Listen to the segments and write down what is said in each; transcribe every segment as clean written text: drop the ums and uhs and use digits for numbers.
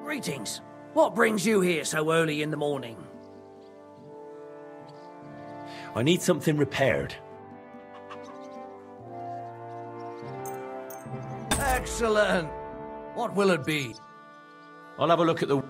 Greetings. What brings you here so early in the morning? I need something repaired. Excellent. What will it be? I'll have a look at the...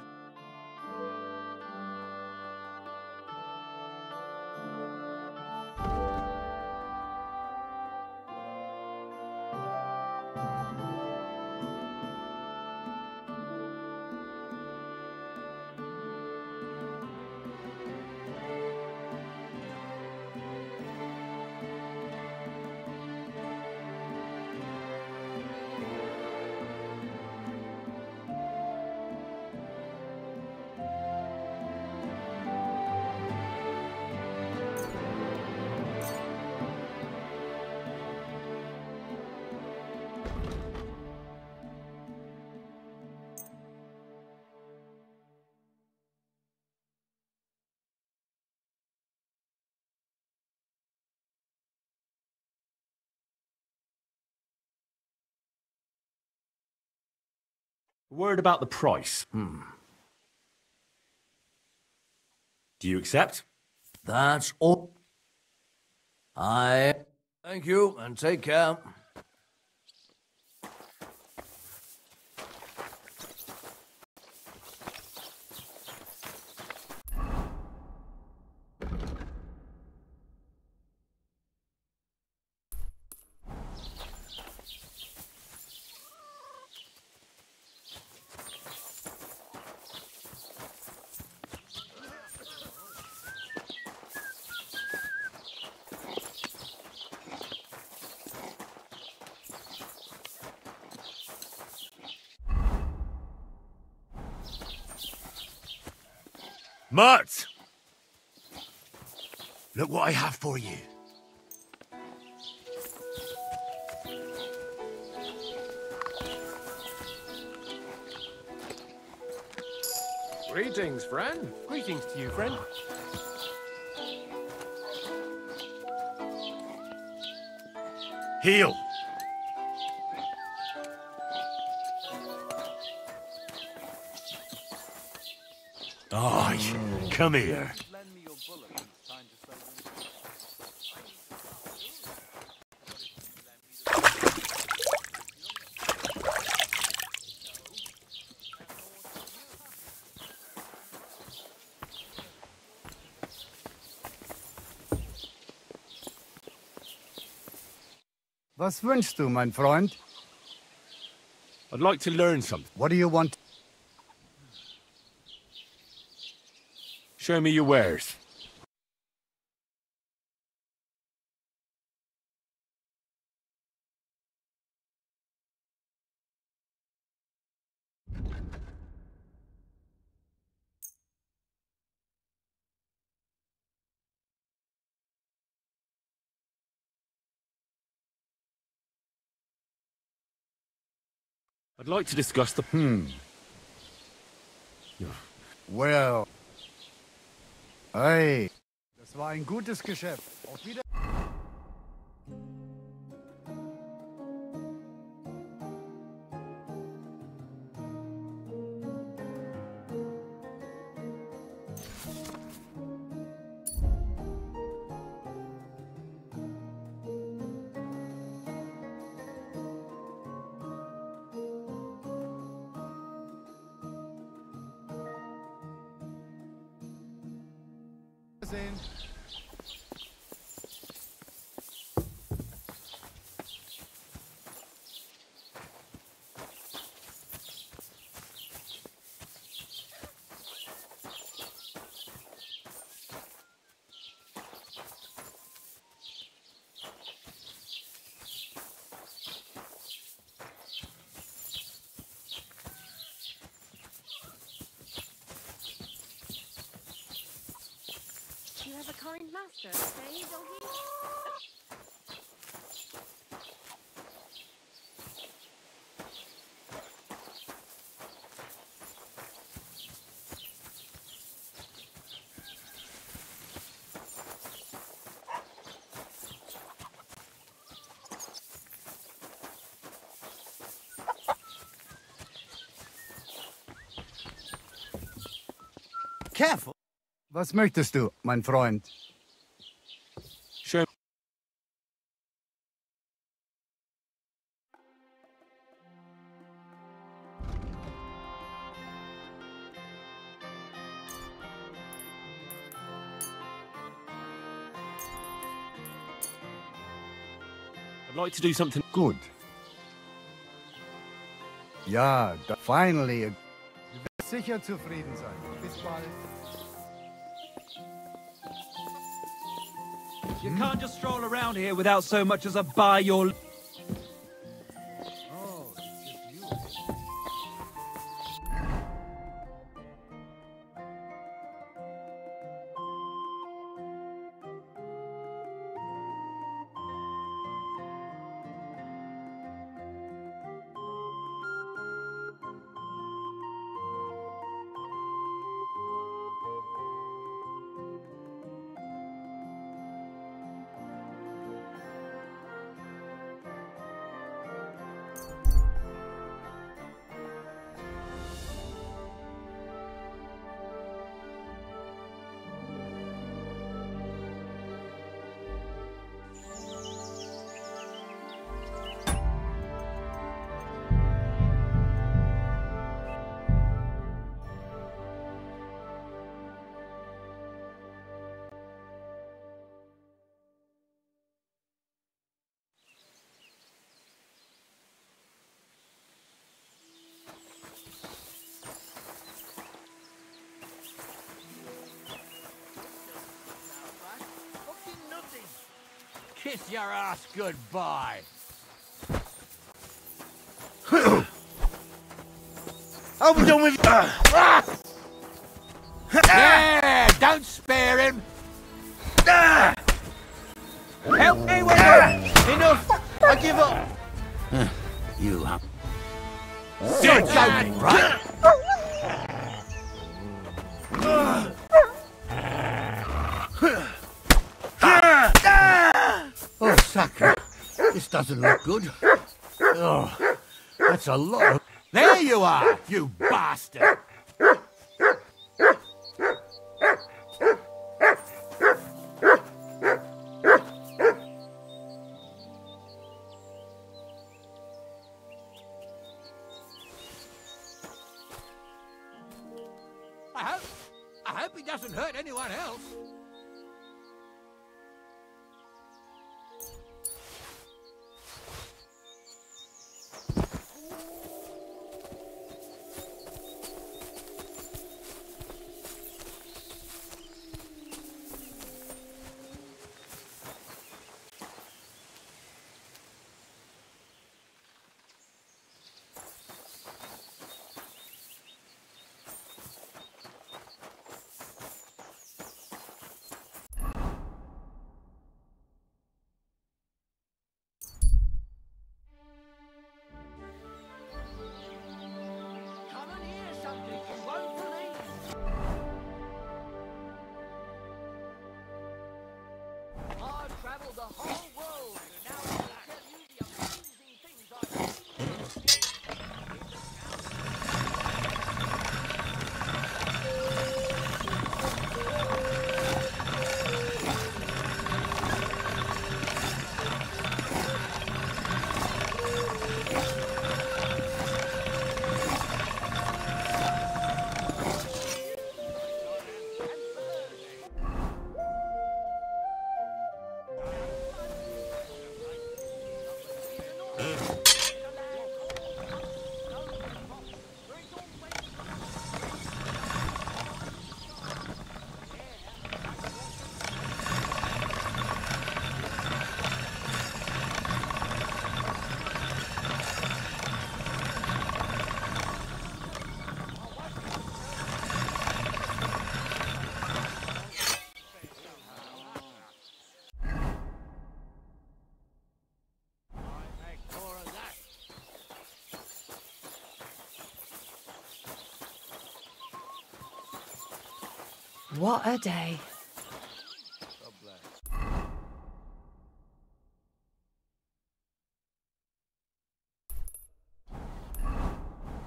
Word about the price. Do you accept? That's all. Thank you, and take care. Mutt! Look what I have for you. Greetings, friend. Greetings to you, friend. Heal! Aye, come here. Was wünschst du, mein Freund? I'd like to learn something. What do you want? Show me your wares. I'd like to discuss the... Well. Hey, das war ein gutes Geschäft. Auf Wiedersehen. You have a kind master, eh, doggy? Careful. Was möchtest du, mein Freund? Show I'd like to do something. Gut. Ja, finally. Du wirst sicher zufrieden sein. Bis bald. You can't just stroll around here without so much as a buy your... Oh, it's just you. Kiss your ass goodbye. I'm done with Yeah, don't spare him. Help me with it! enough. I give up. You have. Sit Joking, right? Oh, sucker. This doesn't look good. Oh, that's a lot of... There you are, you bastard. I hope he doesn't hurt anyone else. The whole world, and now I can tell you the amazing things I've What a day.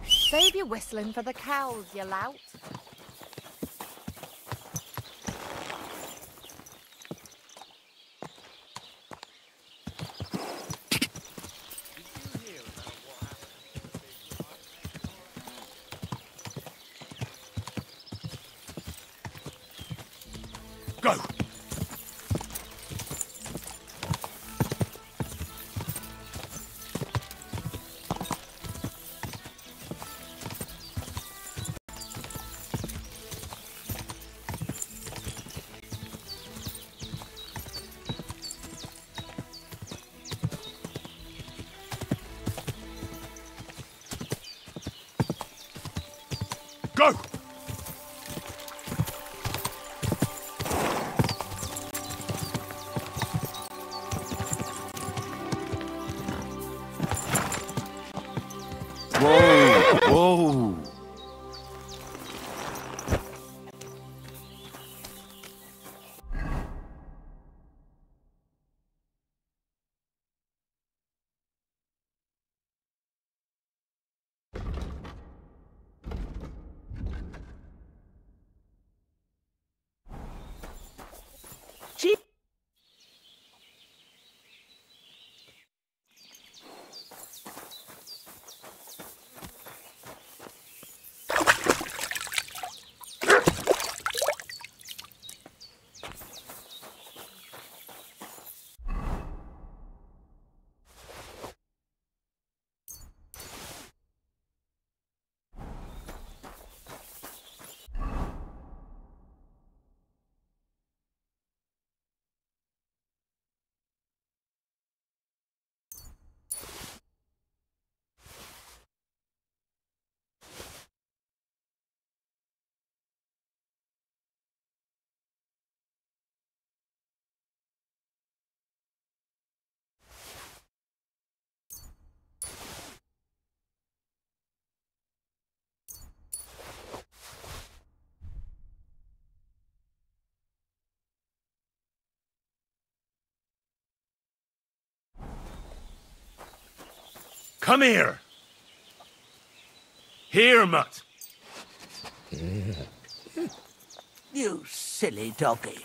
Save your whistling for the cows, you lout. Go! Go! Whoa! Whoa! Come here! Here, mutt! You silly doggy.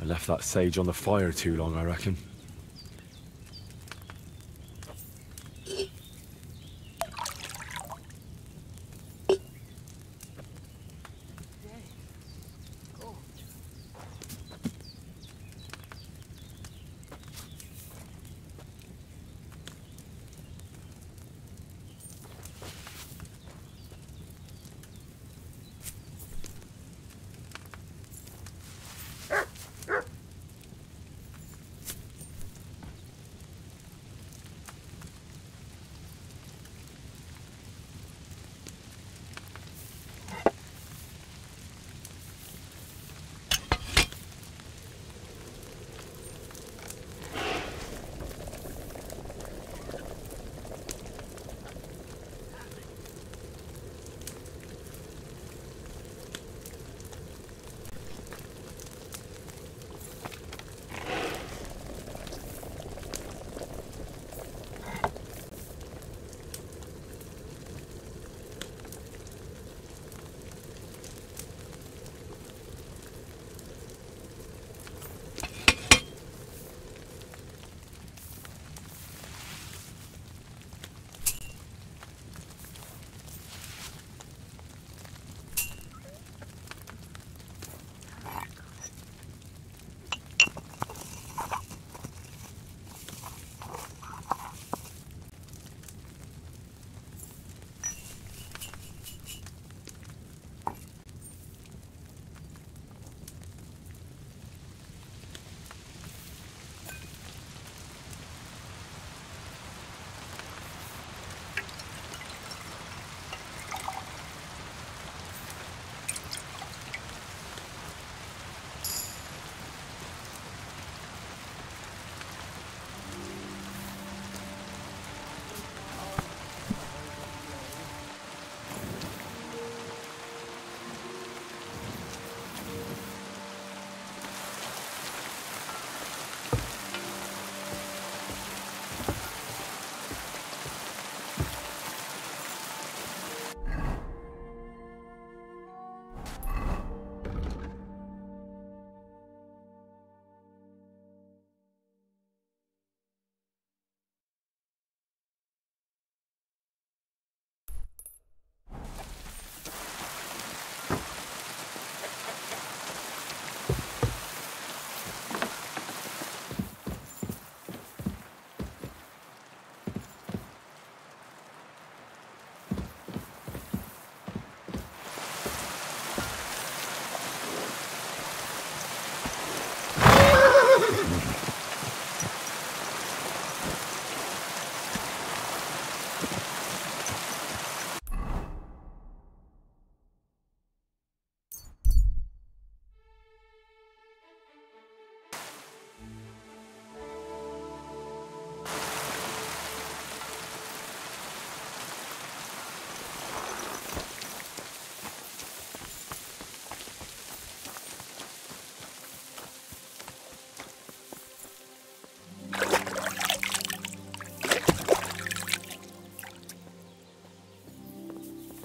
I left that sage on the fire too long, I reckon.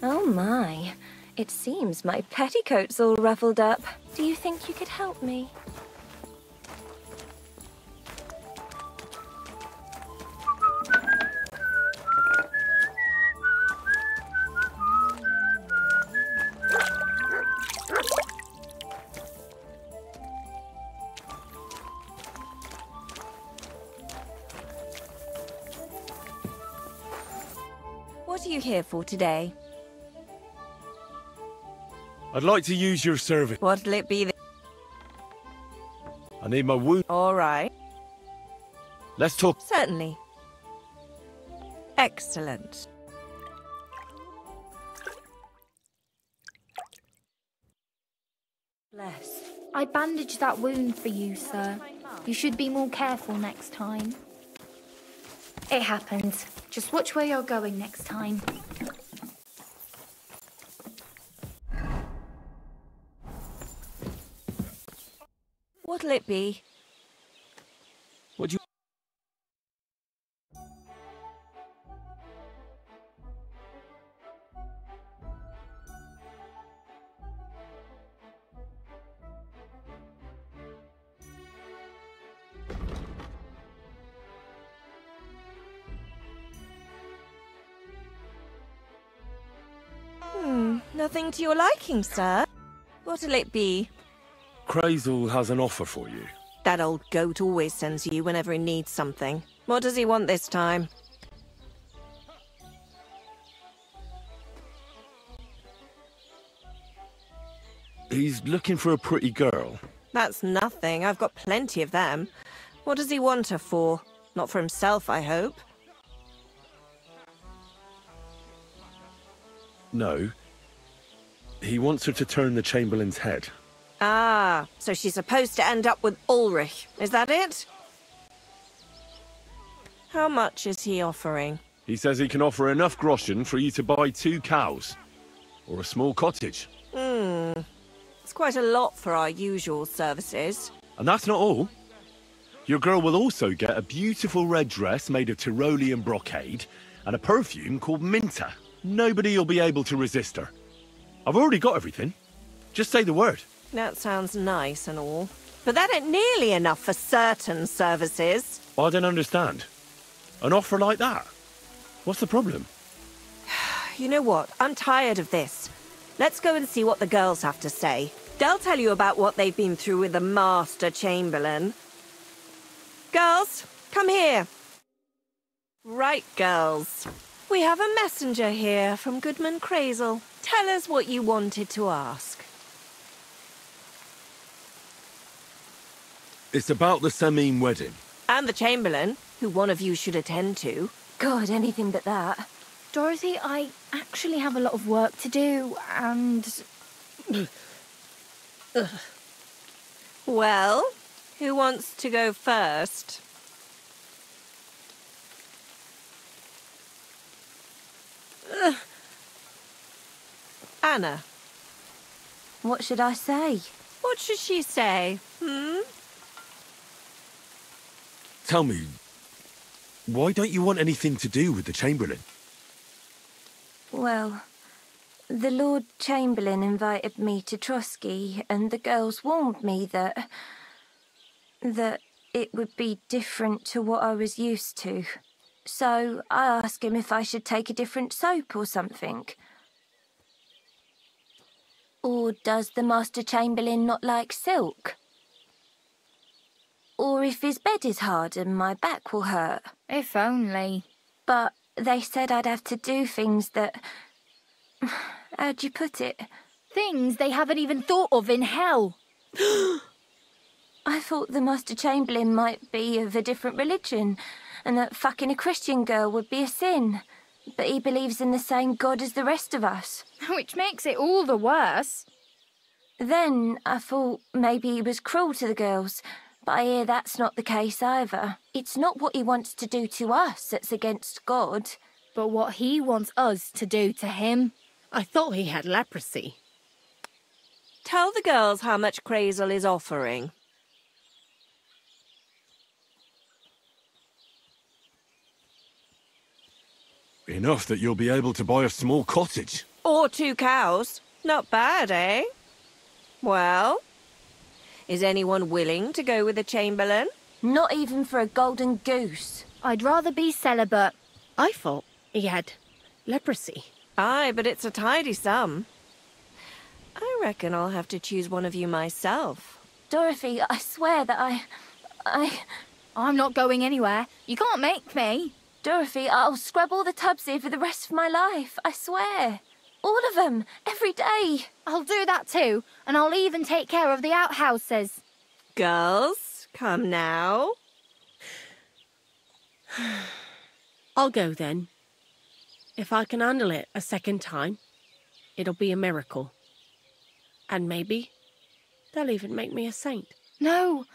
Oh my. It seems my petticoat's all ruffled up. Do you think you could help me? What are you here for today? I'd like to use your service. What'll it be? I need my wound. All right. Let's talk. Certainly. Excellent. Bless. I bandaged that wound for you, sir. You should be more careful next time. It happens. Just watch where you're going next time. What'll it be? What do you... nothing to your liking, sir. What'll it be? Crazel has an offer for you. That old goat always sends you whenever he needs something. What does he want this time? He's looking for a pretty girl. That's nothing. I've got plenty of them. What does he want her for? Not for himself, I hope. No. He wants her to turn the Chamberlain's head. Ah, so she's supposed to end up with Ulrich. Is that it? How much is he offering? He says he can offer enough groschen for you to buy 2 cows. Or a small cottage. It's quite a lot for our usual services. And that's not all. Your girl will also get a beautiful red dress made of Tyrolean brocade and a perfume called Minta. Nobody will be able to resist her. I've already got everything. Just say the word. That sounds nice and all. But that ain't nearly enough for certain services. I don't understand. An offer like that? What's the problem? You know what? I'm tired of this. Let's go and see what the girls have to say. They'll tell you about what they've been through with the Master Chamberlain. Girls, come here. Right, girls. We have a messenger here from Goodman Crazel. Tell us what you wanted to ask. It's about the Semine wedding. And the Chamberlain, who one of you should attend to. God, anything but that. Dorothy, I actually have a lot of work to do, and... Well, who wants to go first? Anna. What should I say? What should she say? Tell me, why don't you want anything to do with the Chamberlain? Well, the Lord Chamberlain invited me to Trotsky, and the girls warned me that it would be different to what I was used to. So I asked him if I should take a different soap or something. Or does the Master Chamberlain not like silk? Or if his bed is hard and my back will hurt. If only. But they said I'd have to do things that... How'd you put it? Things they haven't even thought of in hell. I thought the Master Chamberlain might be of a different religion and that fucking a Christian girl would be a sin. But he believes in the same God as the rest of us. Which makes it all the worse. Then I thought maybe he was cruel to the girls, but I hear that's not the case either. It's not what he wants to do to us that's against God, but what he wants us to do to him. I thought he had leprosy. Tell the girls how much Crazel is offering. Enough that you'll be able to buy a small cottage. Or 2 cows. Not bad, eh? Well, is anyone willing to go with the Chamberlain? Not even for a golden goose. I'd rather be celibate. I thought he had leprosy. Aye, but it's a tidy sum. I reckon I'll have to choose one of you myself. Dorothy, I swear that I'm not going anywhere. You can't make me. Dorothy, I'll scrub all the tubs here for the rest of my life, I swear. All of them, every day. I'll do that too, and I'll even take care of the outhouses. Girls, come now. I'll go then. If I can handle it a second time, it'll be a miracle. And maybe they'll even make me a saint. No,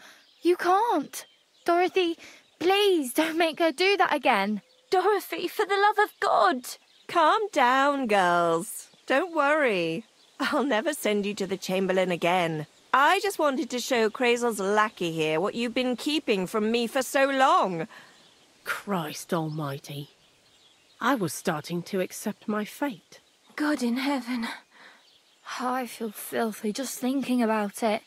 you can't. Dorothy, please don't make her do that again. Dorothy, for the love of God. Calm down, girls. Don't worry. I'll never send you to the Chamberlain again. I just wanted to show Crazel's lackey here what you've been keeping from me for so long. Christ almighty. I was starting to accept my fate. God in heaven. I feel filthy just thinking about it.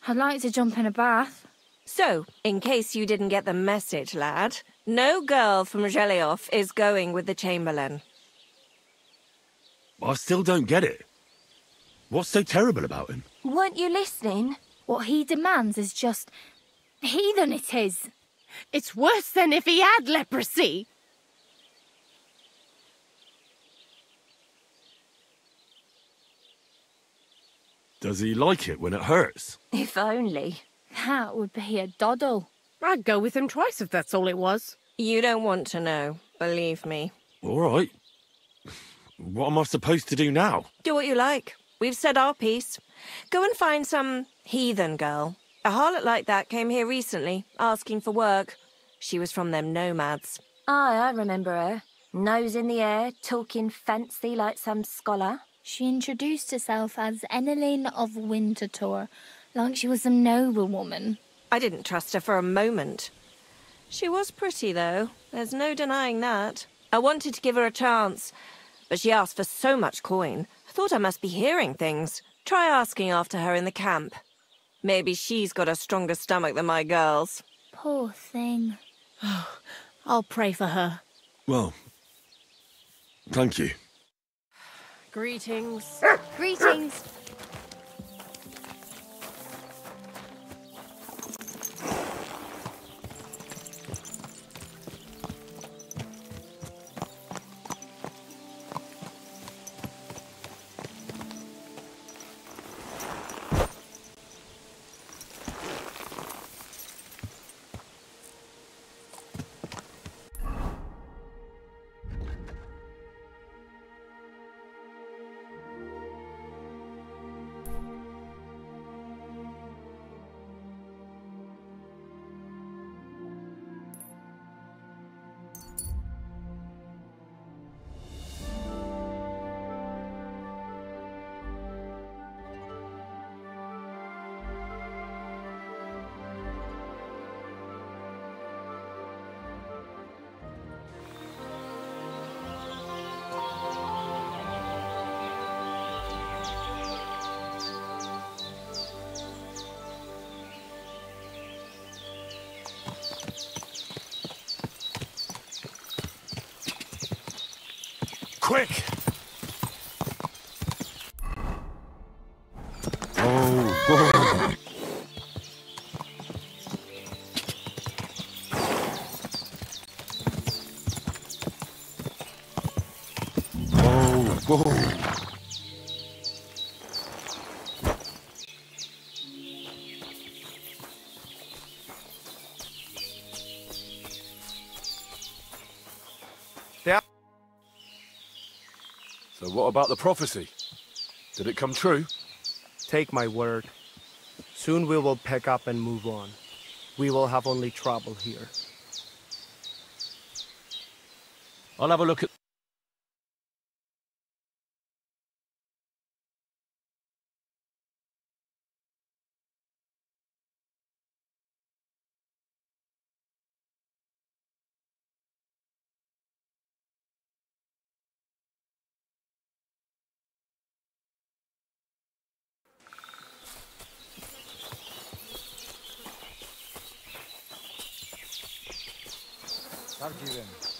I'd like to jump in a bath. So, in case you didn't get the message, lad, no girl from Zhelioff is going with the Chamberlain. I still don't get it. What's so terrible about him? Weren't you listening? What he demands is just heathen it is. It's worse than if he had leprosy. Does he like it when it hurts? If only. That would be a doddle. I'd go with him twice if that's all it was. You don't want to know, believe me. All right. What am I supposed to do now? Do what you like. We've said our piece. Go and find some heathen girl. A harlot like that came here recently, asking for work. She was from them nomads. Aye, I remember her. Nose in the air, talking fancy like some scholar. She introduced herself as Enelin of Winterthur, like she was a noblewoman. I didn't trust her for a moment. She was pretty, though. There's no denying that. I wanted to give her a chance, but she asked for so much coin. I thought I must be hearing things. Try asking after her in the camp. Maybe she's got a stronger stomach than my girls. Poor thing. I'll pray for her. Well, thank you. Greetings. Greetings. Quick! Oh, whoa. Whoa. So what about the prophecy? Did it come true? Take my word. Soon we will pick up and move on. We will have only trouble here. I'll have a look at...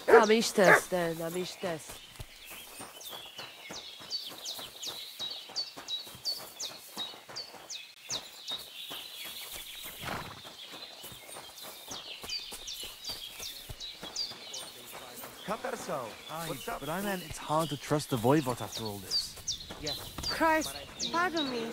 Tam iştes. But I meant it's hard to trust the Voivod after all this. Yes. Christ, pardon me.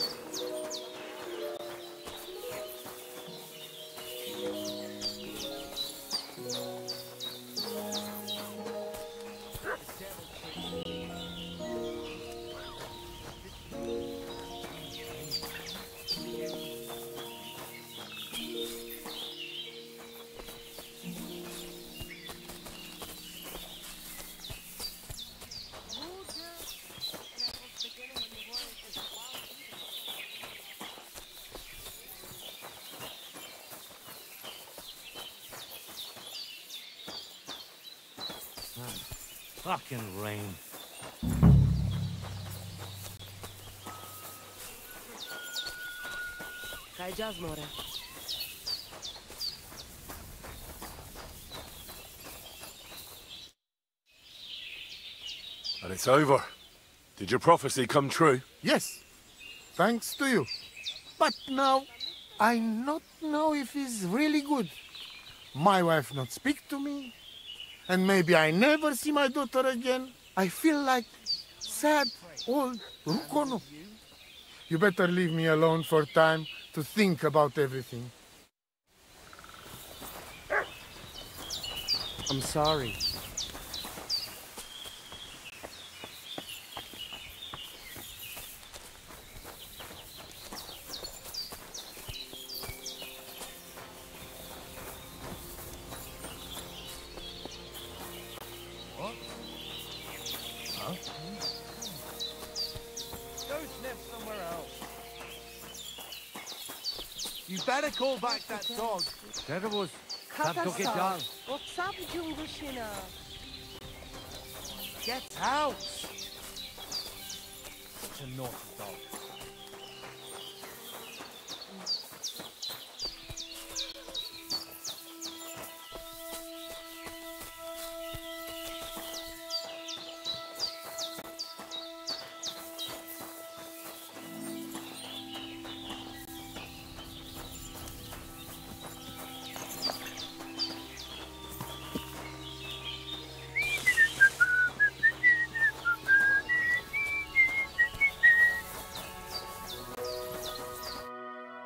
Fucking rain. Kayacağız mı oraya? And it's over. Did your prophecy come true? Yes. thanks to you. But now, I not know if it's really good. My wife not speak to me, and maybe I never see my daughter again. I feel like sad old Rukono. You better leave me alone for time to think about everything. I'm sorry. What? Huh? Go sniff somewhere else. You better call back that dog. Terrible. Took it down. What's up, Jungushina? Get out! Such a naughty dog.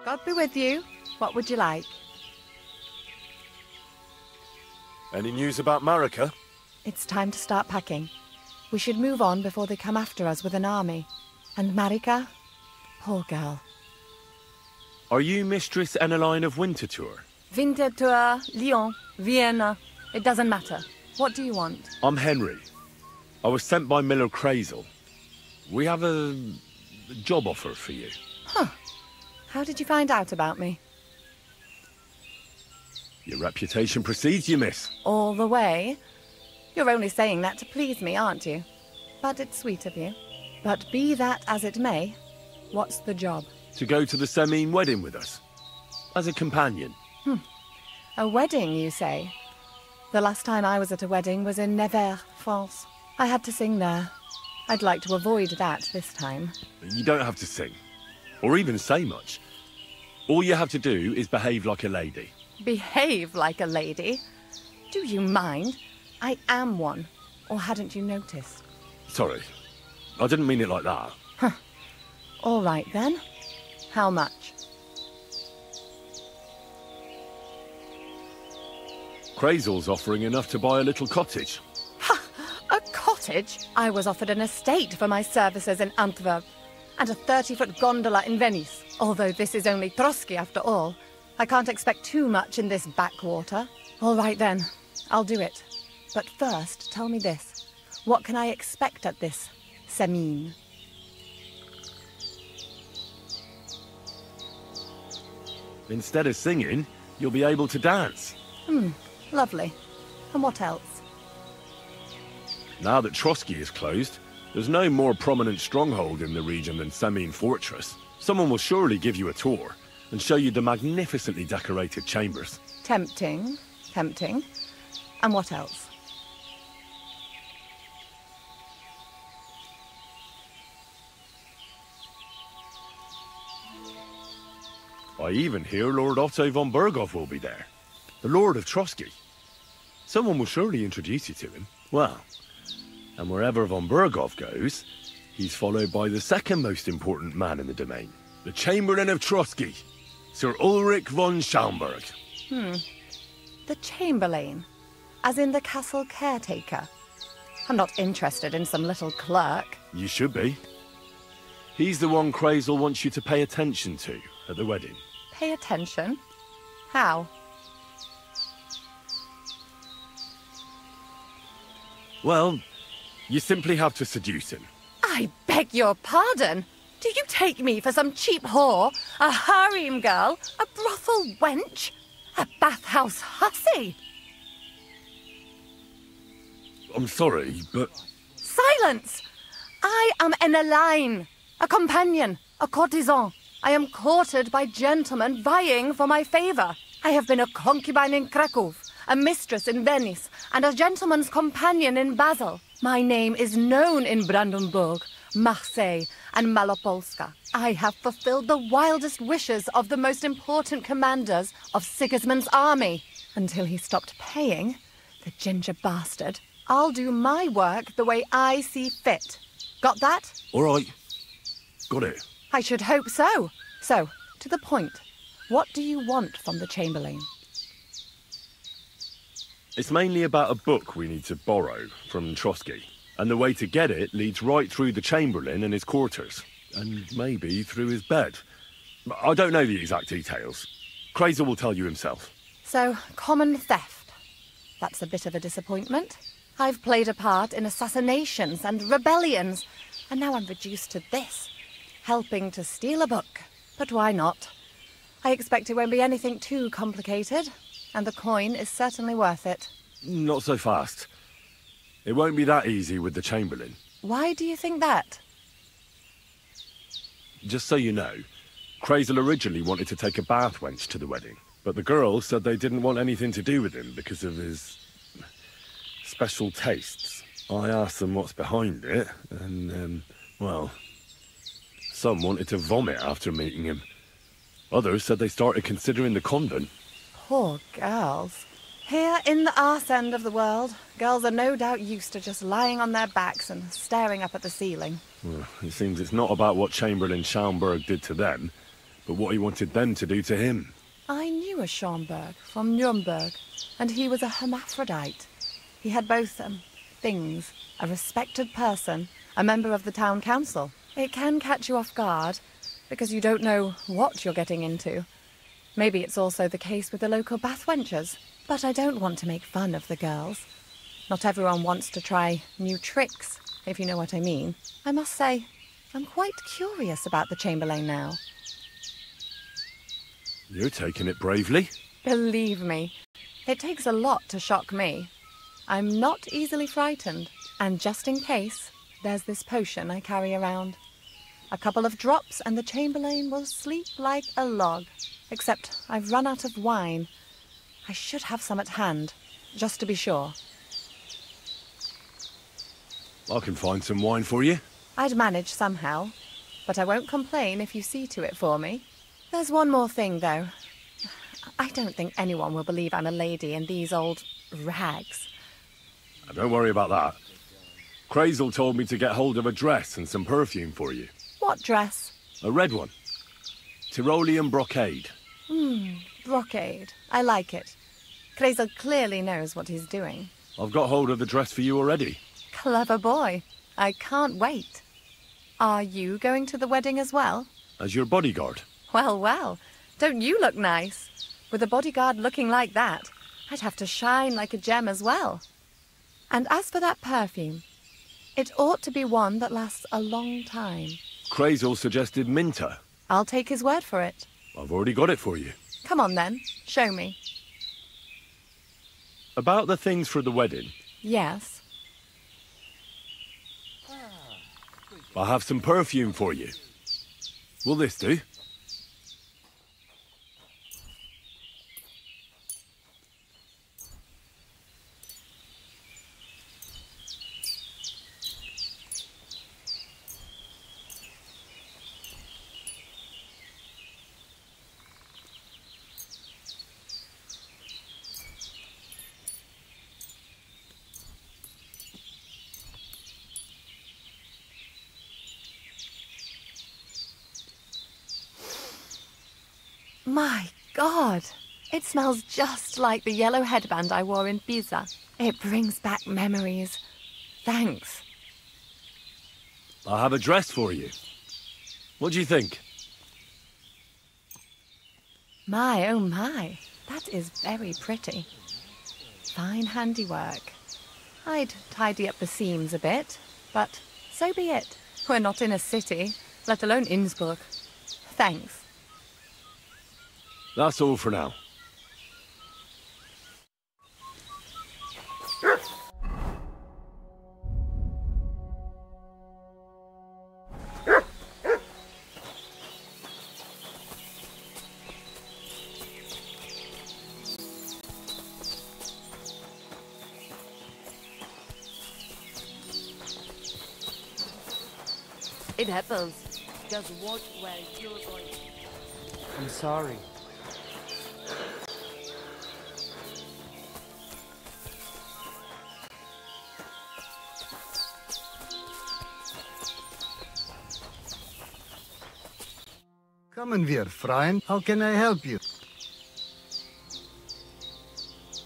God be with you. What would you like? Any news about Marika? It's time to start packing. We should move on before they come after us with an army. And Marika? Poor girl. Are you Mistress Eneline of Winterthur? Winterthur, Lyon, Vienna. It doesn't matter. What do you want? I'm Henry. I was sent by Miller Crazel. We have a job offer for you. Huh. How did you find out about me? Your reputation precedes you, miss. All the way? You're only saying that to please me, aren't you? But it's sweet of you. But be that as it may, what's the job? To go to the Semine wedding with us. As a companion. A wedding, you say? The last time I was at a wedding was in Nevers, France. I had to sing there. I'd like to avoid that this time. You don't have to sing. Or even say much. All you have to do is behave like a lady. Behave like a lady? Do you mind? I am one. Or hadn't you noticed? Sorry. I didn't mean it like that. Huh. All right, then. How much? Crazel's offering enough to buy a little cottage. Ha! A cottage? I was offered an estate for my services in Antwerp. And a 30-foot gondola in Venice. Although this is only Trotsky after all. I can't expect too much in this backwater. All right then, I'll do it. But first, tell me this. What can I expect at this Semine? Instead of singing, you'll be able to dance. Lovely. And what else? Now that Trotsky is closed, there's no more prominent stronghold in the region than Semine Fortress. Someone will surely give you a tour and show you the magnificently decorated chambers. Tempting. Tempting. And what else? I even hear Lord Otto von Berghoff will be there. The Lord of Trotsky. Someone will surely introduce you to him. Well, and wherever von Berghoff goes, he's followed by the second most important man in the domain. The Chamberlain of Trotsky, Sir Ulrich von Schaumburg. The Chamberlain? As in the castle caretaker? I'm not interested in some little clerk. You should be. He's the one Crazel wants you to pay attention to at the wedding. Pay attention? How? Well, you simply have to seduce him. I beg your pardon? Do you take me for some cheap whore? A harem girl? A brothel wench? A bathhouse hussy? I'm sorry, but... Silence! I am Eneline, a companion, a courtesan. I am courted by gentlemen vying for my favor. I have been a concubine in Krakow, a mistress in Venice, and a gentleman's companion in Basel. My name is known in Brandenburg. Marseille, and Malopolska. I have fulfilled the wildest wishes of the most important commanders of Sigismund's army. Until he stopped paying, the ginger bastard, I'll do my work the way I see fit. Got that? All right. Got it. I should hope so. So, to the point. What do you want from the Chamberlain? It's mainly about a book we need to borrow from Trotsky. And the way to get it leads right through the Chamberlain and his quarters. And maybe through his bed. I don't know the exact details. Krazer will tell you himself. So, common theft. That's a bit of a disappointment. I've played a part in assassinations and rebellions, and now I'm reduced to this. Helping to steal a book. But why not? I expect it won't be anything too complicated, and the coin is certainly worth it. Not so fast. It won't be that easy with the Chamberlain. Why do you think that? Just so you know, Krazel originally wanted to take a bath wench to the wedding, but the girls said they didn't want anything to do with him because of his special tastes. I asked them what's behind it, and, well, some wanted to vomit after meeting him. Others said they started considering the convent. Poor girls. Here in the arse end of the world, girls are no doubt used to just lying on their backs and staring up at the ceiling. Well, it seems it's not about what Chamberlain Schaumburg did to them, but what he wanted them to do to him. I knew a Schaumburg from Nuremberg, and he was a hermaphrodite. He had both, things. A respected person, a member of the town council. It can catch you off guard, because you don't know what you're getting into. Maybe it's also the case with the local bath wenchers. But I don't want to make fun of the girls. Not everyone wants to try new tricks, if you know what I mean. I must say, I'm quite curious about the Chamberlain now. You're taking it bravely. Believe me, it takes a lot to shock me. I'm not easily frightened, and just in case, there's this potion I carry around. A couple of drops and the Chamberlain will sleep like a log. Except I've run out of wine. I should have some at hand, just to be sure. I can find some wine for you. I'd manage somehow, but I won't complain if you see to it for me. There's one more thing, though. I don't think anyone will believe I'm a lady in these old rags. Don't worry about that. Krazel told me to get hold of a dress and some perfume for you. What dress? A red one. Tyrolean brocade. Brocade. I like it. Krazel clearly knows what he's doing. I've got hold of the dress for you already. Clever boy. I can't wait. Are you going to the wedding as well? As your bodyguard. Well, well. Don't you look nice? With a bodyguard looking like that, I'd have to shine like a gem as well. And as for that perfume, it ought to be one that lasts a long time. Krazel suggested Minter. I'll take his word for it. I've already got it for you. Come on then, show me. About the things for the wedding. Yes. I have some perfume for you. Will this do? My God! It smells just like the yellow headband I wore in Pisa. It brings back memories. Thanks. I have a dress for you. What do you think? My, oh my. That is very pretty. Fine handiwork. I'd tidy up the seams a bit, but so be it. We're not in a city, let alone Innsbruck. Thanks. That's all for now. It happens. Just watch where you're going. I'm sorry. Kommen wir, Freund. How can I help you?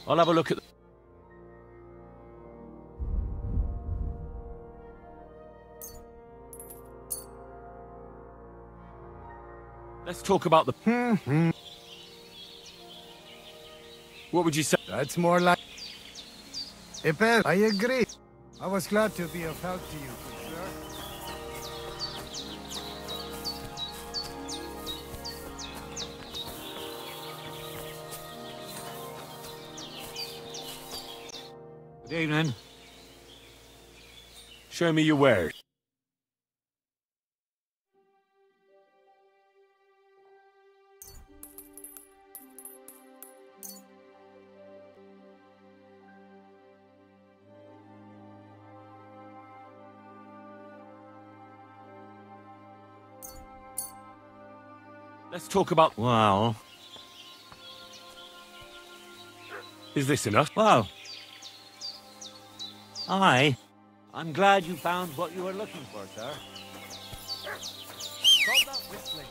I'll have a look at... Let's talk about the... What would you say? That's more like... Iper, I agree. I was glad to be of help to you, sir. Good evening. Show me your wares. Let's talk about... Well... Is this enough? Well... I'm glad you found what you were looking for, sir. Stop that whistling.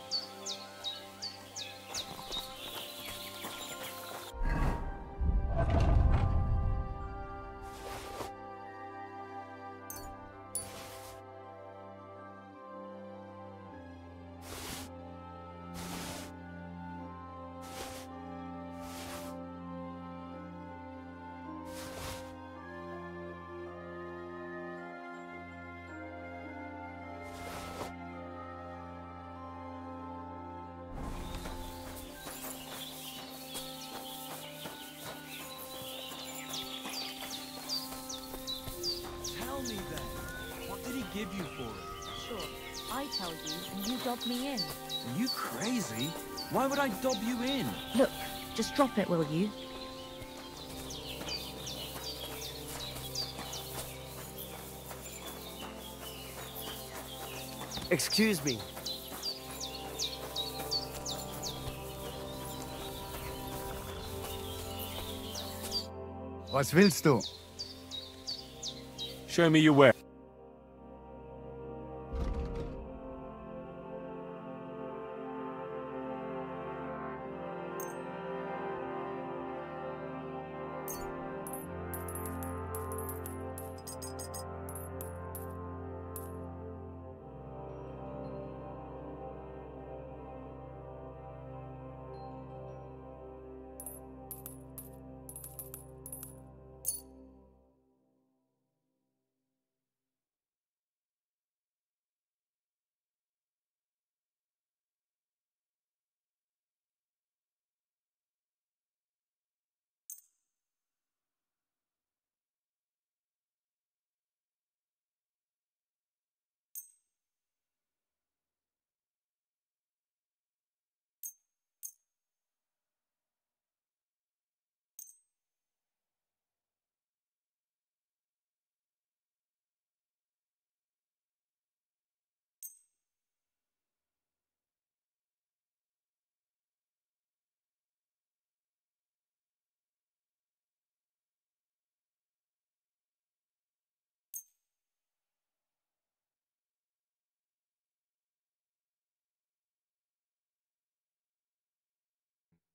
Tell me then, what did he give you for it? Sure, I tell you and you dob me in. Are you crazy? Why would I dob you in? Look, just drop it, will you? Excuse me. Was willst du? Show me your wares.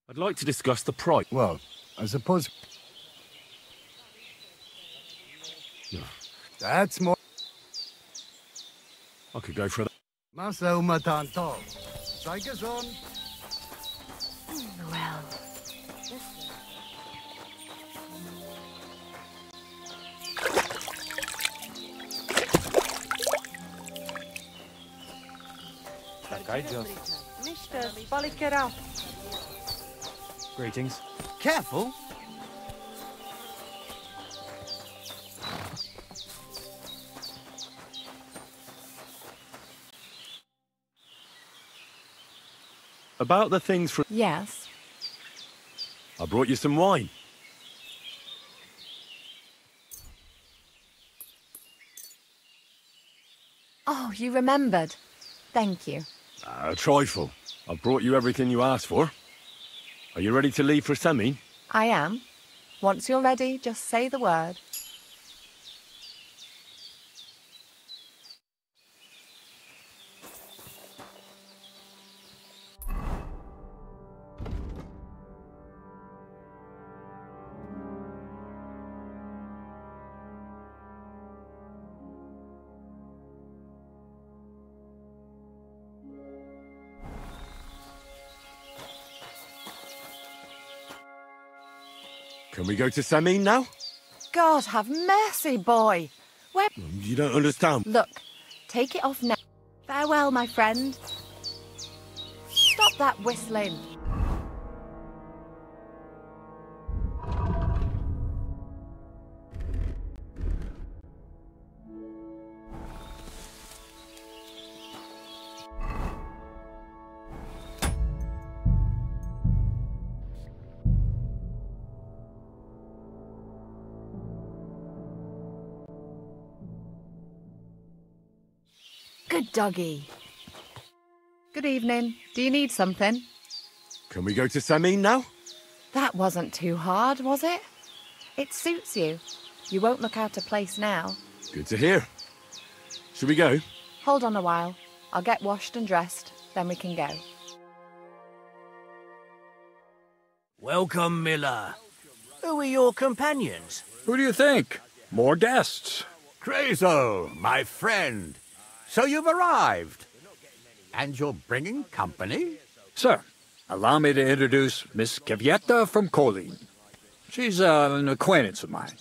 I'd like to discuss the price. Well, I suppose... That's more... I could go for that. Masa umatanto. Zeig es on. Well... That guy just... Mr. Balikera. Greetings. Careful. About the things from... Yes. I brought you some wine. Oh, you remembered. Thank you. A trifle. I've brought you everything you asked for. Are you ready to leave for Semi? I am. Once you're ready, just say the word. Can we go to Semi now? God have mercy, boy. Where... You don't understand. Look, take it off now. Farewell, my friend. Stop that whistling. Good doggy. Good evening. Do you need something? Can we go to Semi now? That wasn't too hard, was it? It suits you. You won't look out of place now. Good to hear. Should we go? Hold on a while. I'll get washed and dressed, then we can go. Welcome, Miller. Who are your companions? Who do you think? More guests. Crazo, my friend. So you've arrived. And you're bringing company? Sir, allow me to introduce Miss Kvyetta from Colleen. She's an acquaintance of mine.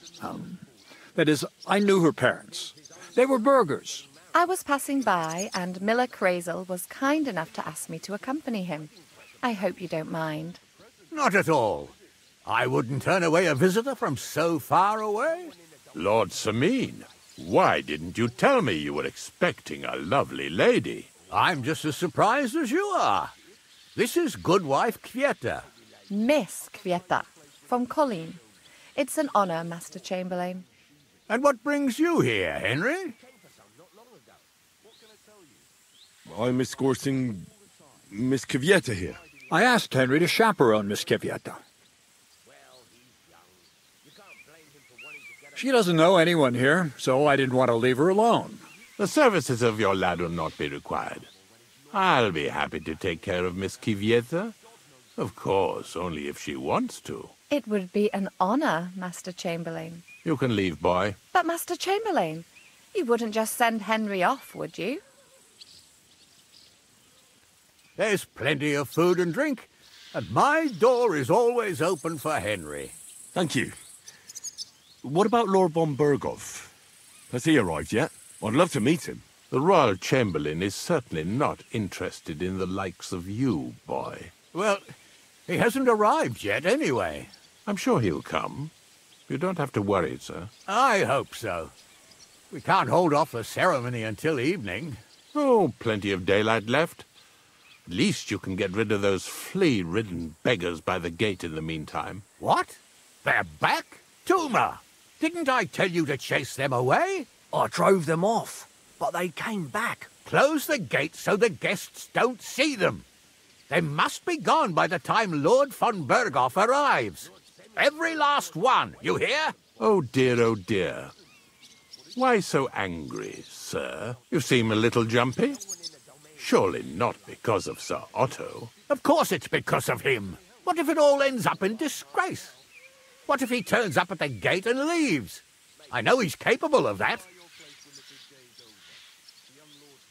That is, I knew her parents. They were burghers. I was passing by, and Miller Crazel was kind enough to ask me to accompany him. I hope you don't mind. Not at all. I wouldn't turn away a visitor from so far away. Lord Sameen, why didn't you tell me you were expecting a lovely lady? I'm just as surprised as you are. This is Goodwife Kvyetta. Miss Kvyetta, from Colleen. It's an honour, Master Chamberlain. And what brings you here, Henry? I'm escorting Miss Kvyetta here. I asked Henry to chaperone Miss Kvyetta. She doesn't know anyone here, so I didn't want to leave her alone. The services of your lad will not be required. I'll be happy to take care of Miss Kvyetta. Of course, only if she wants to. It would be an honour, Master Chamberlain. You can leave, boy. But, Master Chamberlain, you wouldn't just send Henry off, would you? There's plenty of food and drink, and my door is always open for Henry. Thank you. What about Lord von Berghoff? Has he arrived yet? I'd love to meet him. The Royal Chamberlain is certainly not interested in the likes of you, boy. Well, he hasn't arrived yet, anyway. I'm sure he'll come. You don't have to worry, sir. I hope so. We can't hold off the ceremony until evening. Oh, plenty of daylight left. At least you can get rid of those flea-ridden beggars by the gate in the meantime. What? They're back? Tuma! Didn't I tell you to chase them away? I drove them off, but they came back. Close the gate so the guests don't see them. They must be gone by the time Lord von Berghoff arrives. Every last one, you hear? Oh dear, oh dear. Why so angry, sir? You seem a little jumpy. Surely not because of Sir Otto. Of course it's because of him. What if it all ends up in disgrace? What if he turns up at the gate and leaves? I know he's capable of that.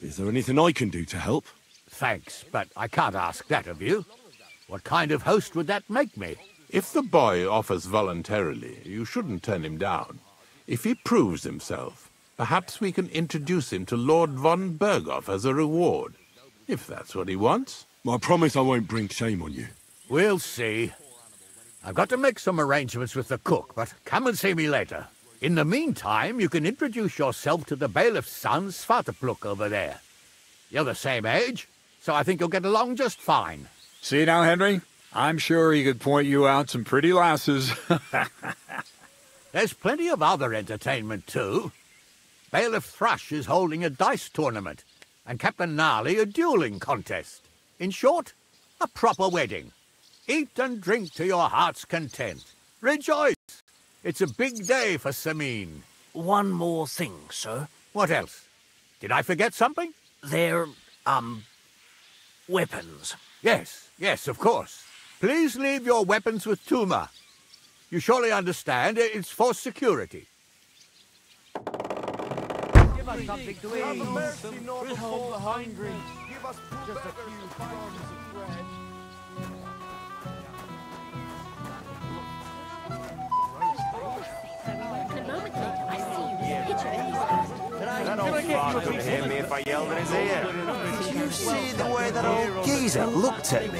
Is there anything I can do to help? Thanks, but I can't ask that of you. What kind of host would that make me? If the boy offers voluntarily, you shouldn't turn him down. If he proves himself, perhaps we can introduce him to Lord von Berghoff as a reward. If that's what he wants. I promise I won't bring shame on you. We'll see. I've got to make some arrangements with the cook, but come and see me later. In the meantime, you can introduce yourself to the bailiff's son, Svartepluk, over there. You're the same age, so I think you'll get along just fine. See now, Henry? I'm sure he could point you out some pretty lasses. There's plenty of other entertainment, too. Bailiff Thrush is holding a dice tournament, and Captain Gnarly a dueling contest. In short, a proper wedding. Eat and drink to your heart's content. Rejoice! It's a big day for Sameen. One more thing, sir. What else? Did I forget something? They're, weapons. Yes, of course. Please leave your weapons with Tuma. You surely understand it's for security. Give us something to eat. Have mercy, noble soul, hungry. Give us just a few crumbs of bread. That old fart could hear me if I yelled in his ear. Did you see the way that old geezer looked at me?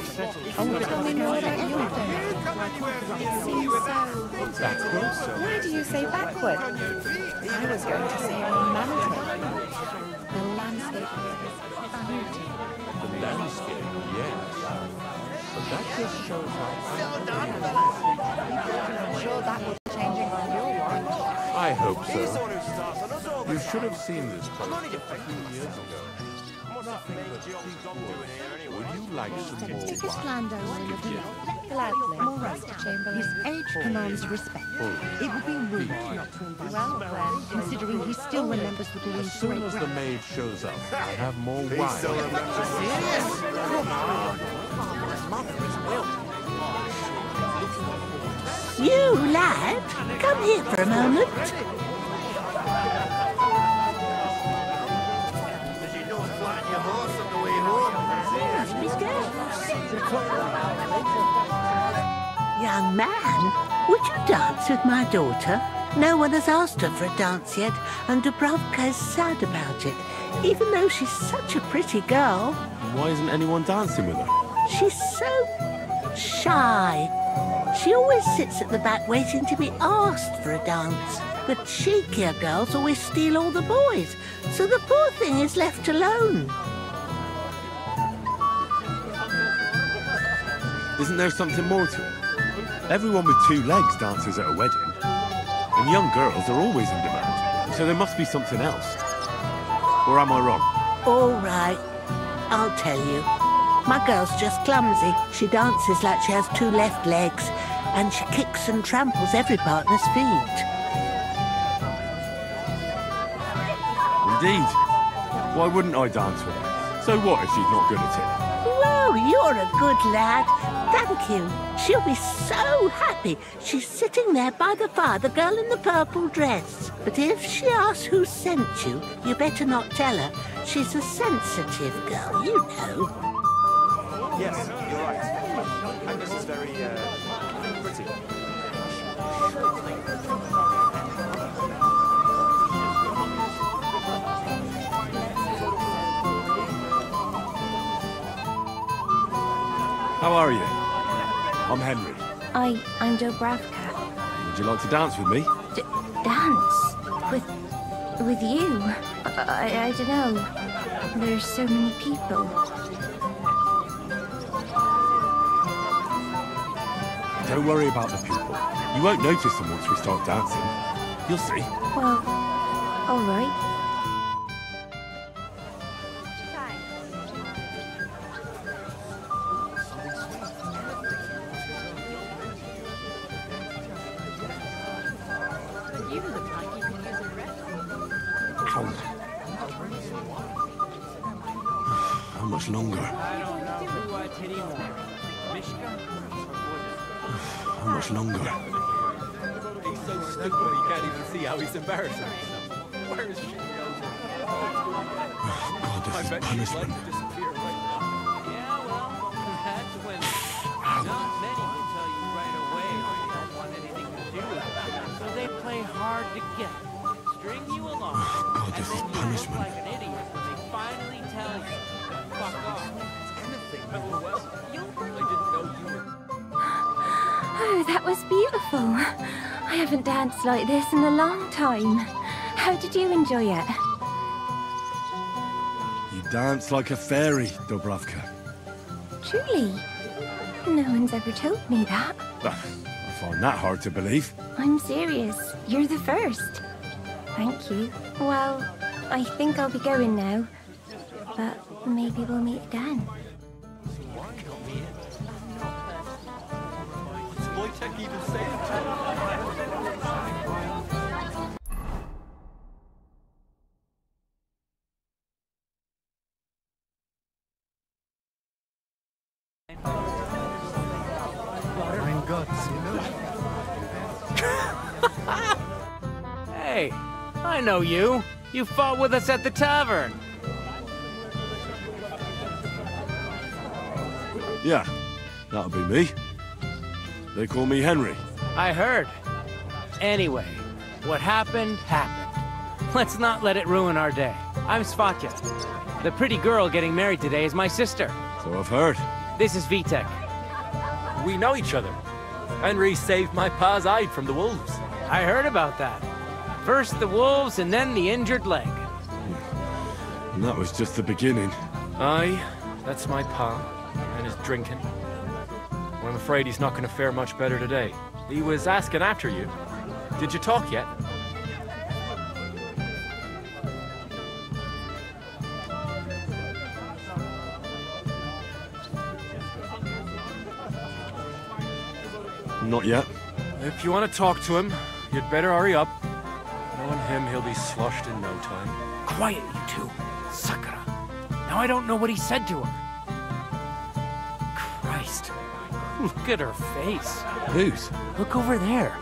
Why do you say backward? I was going to say romantic. The landscape is beauty. The landscape, yes. But that just shows how... I'm sure that will be changing on your watch. I hope so. You should have seen this place a few years ago. Nothing but peak wood. Would you like some more Take his wine? land over in the village. Gladly, Mr. Chamberlain. His age commands respect. It would be rude not to invite Well, him, then. considering he still remembers the As Louise soon great as the grand. maid shows up, I'll have more wine. You lad, come here for a moment. Young man, would you dance with my daughter? No one has asked her for a dance yet, and Dubravka is sad about it, even though she's such a pretty girl. Why isn't anyone dancing with her? She's so shy. She always sits at the back waiting to be asked for a dance. The cheekier girls always steal all the boys, so the poor thing is left alone. Isn't there something more to it? Everyone with two legs dances at a wedding. And young girls are always in demand, so there must be something else. Or am I wrong? All right, I'll tell you. My girl's just clumsy. She dances like she has two left legs, and she kicks and tramples every partner's feet. Indeed. Why wouldn't I dance with her? So what if she's not good at it? Whoa, you're a good lad. Thank you. She'll be so happy. She's sitting there by the fire, the girl in the purple dress. But if she asks who sent you, you better not tell her. She's a sensitive girl, you know. Yes, you're right. And this is very, pretty. How are you? I'm Henry. I'm Dubravka. Would you like to dance with me? Dance? With you? I don't know. There's so many people. Don't worry about the people. You won't notice them once we start dancing. You'll see. Well, all right. Ow. How much longer? How much longer? He's so stupid he can't even see how he's embarrassing himself. Where is she going? God, this is punishment. Disappear right now. Yeah, well, that's when not many will tell you right away when they don't want anything to do with it. So they play hard to get, string you along, God, this is and then you look punishment. like an idiot when they finally tell you to fuck off. Anything. Oh, well, I didn't know you were... Oh, that was beautiful. I haven't danced like this in a long time. How did you enjoy it? You dance like a fairy, Dubravka. Truly? No one's ever told me that. I find that hard to believe. I'm serious. You're the first. Thank you. Well, I think I'll be going now. But maybe we'll meet again. What's Wojtek even saying? Mein Gott, Hey, I know you. You fought with us at the tavern. Yeah, that'll be me. They call me Henry. I heard. Anyway, what happened, happened. Let's not let it ruin our day. I'm Svatja. The pretty girl getting married today is my sister. So I've heard. This is Vitek. We know each other. Henry saved my pa's hide from the wolves. I heard about that. First the wolves and then the injured leg. And that was just the beginning. Aye, that's my pa, and his drinking. Well, I'm afraid he's not going to fare much better today. He was asking after you. Did you talk yet? Not yet. If you want to talk to him, you'd better hurry up. Knowing him, he'll be sloshed in no time. Quiet, you two. Sakura. Now I don't know what he said to her. Christ. Look at her face. Whose? Look over there.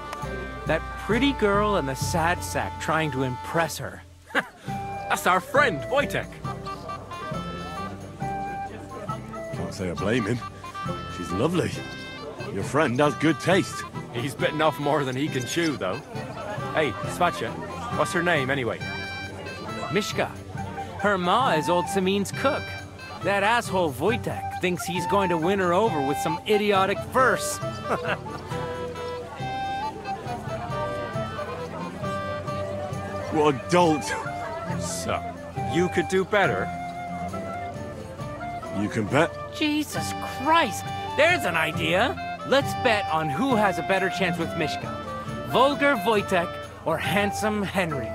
That pretty girl and the sad sack trying to impress her. That's our friend, Wojtek. Can't say I blame him. She's lovely. Your friend has good taste. He's bitten off more than he can chew, though. Hey, Svatja, what's her name, anyway? Mishka. Her ma is old Samin's cook. That asshole Wojtek thinks he's going to win her over with some idiotic verse. What a dolt. So, you could do better. You can bet. Jesus Christ! There's an idea! Let's bet on who has a better chance with Mishka. Vulgar Wojtek or handsome Henry.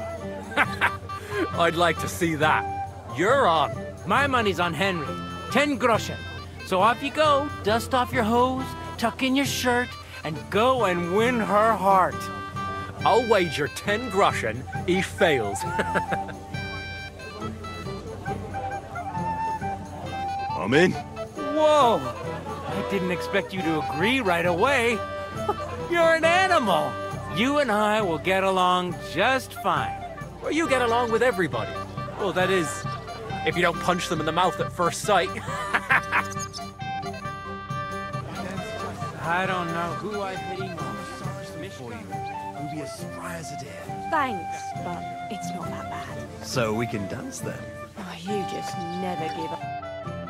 I'd like to see that. You're on. My money's on Henry. 10 groschen. So off you go, dust off your hose, tuck in your shirt, and go and win her heart. I'll wager 10 groschen he fails. I'm in. Whoa! I didn't expect you to agree right away. You're an animal. You and I will get along just fine. Well, you get along with everybody. Well, that is, if you don't punch them in the mouth at first sight. I don't know who I pity most. For you. We'll be as spry as a deer. Thanks, but it's not that bad. So we can dance then. Oh, you just never give up.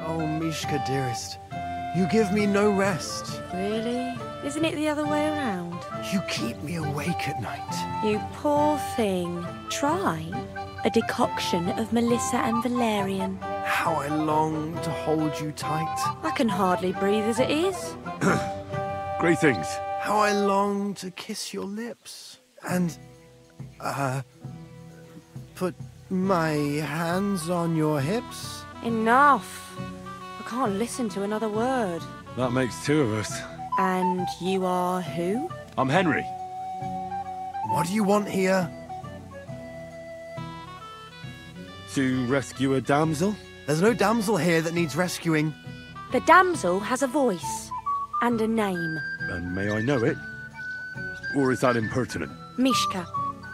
Oh, Mishka, dearest. You give me no rest. Really? Isn't it the other way around? You keep me awake at night. You poor thing. Try a decoction of Melissa and valerian. How I long to hold you tight. I can hardly breathe as it is. Greetings. How I long to kiss your lips. And, put my hands on your hips. Enough. I can't listen to another word. That makes two of us. And you are who? I'm Henry. What do you want here? To rescue a damsel? There's no damsel here that needs rescuing. The damsel has a voice and a name. And may I know it? Or is that impertinent? Mishka.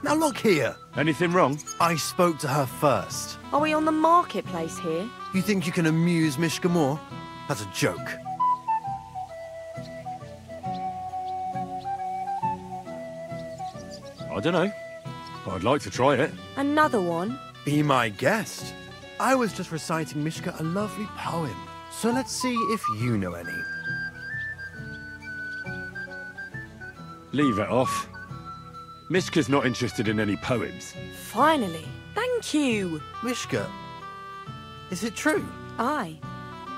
Now look here. Anything wrong? I spoke to her first. Are we on the marketplace here? You think you can amuse Mishka more? That's a joke. I don't know. I'd like to try it. Another one? Be my guest. I was just reciting Mishka a lovely poem. So let's see if you know any. Leave it off. Mishka's not interested in any poems. Finally. Thank you. Mishka, is it true? Aye.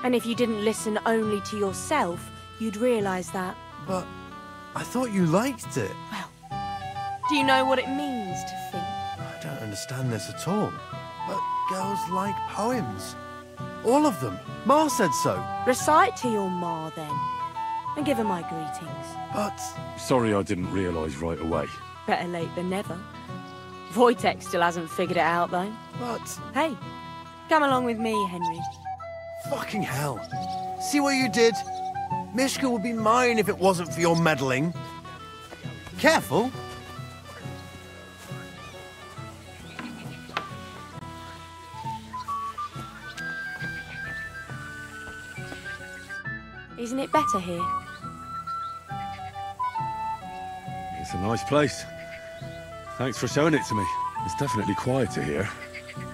And if you didn't listen only to yourself, you'd realise that. But I thought you liked it. Well, do you know what it means to think? understand this at all. But girls like poems. All of them. Ma said so. Recite to your ma, then. And give her my greetings. But... Sorry I didn't realise right away. Better late than never. Wojtek still hasn't figured it out, though. But... Hey, come along with me, Henry. Fucking hell. See what you did? Mishka would be mine if it wasn't for your meddling. Careful. Isn't it better here? It's a nice place. Thanks for showing it to me. It's definitely quieter here.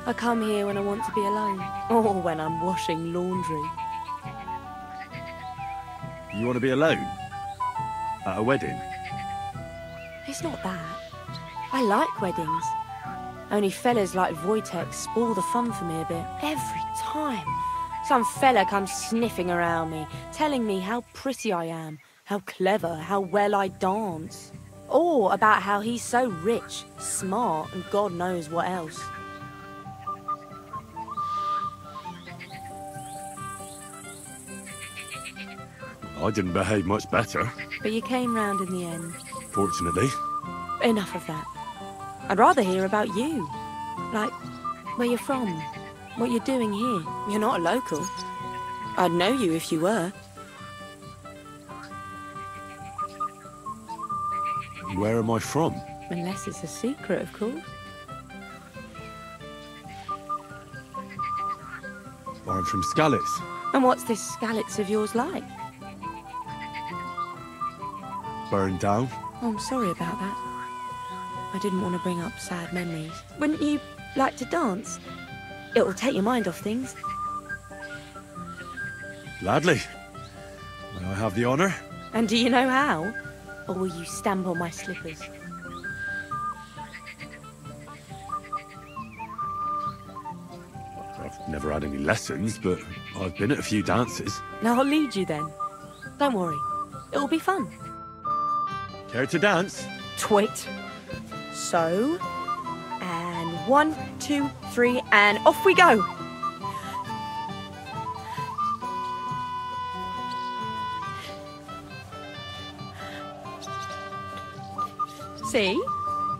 I come here when I want to be alone. Or when I'm washing laundry. You want to be alone? At a wedding? It's not that. I like weddings. Only fellas like Wojtek spoil the fun for me a bit. Every time. Some fella comes sniffing around me, telling me how pretty I am, how clever, how well I dance. Or about how he's so rich, smart, and God knows what else. I didn't behave much better. But you came round in the end. Fortunately. Enough of that. I'd rather hear about you. Like, where you're from, what you're doing here. You're not a local. I'd know you if you were. Where am I from? Unless it's a secret, of course. I'm from Skalitz. And what's this Skalitz of yours like? Burned down. Oh, I'm sorry about that. I didn't want to bring up sad memories. Wouldn't you like to dance? It'll take your mind off things. Gladly. May I have the honour? And do you know how? Or will you stamp on my slippers? I've never had any lessons, but I've been at a few dances. Now I'll lead you then. Don't worry. It'll be fun. Care to dance? Twit. So, and 1, 2, 3, and off we go. See?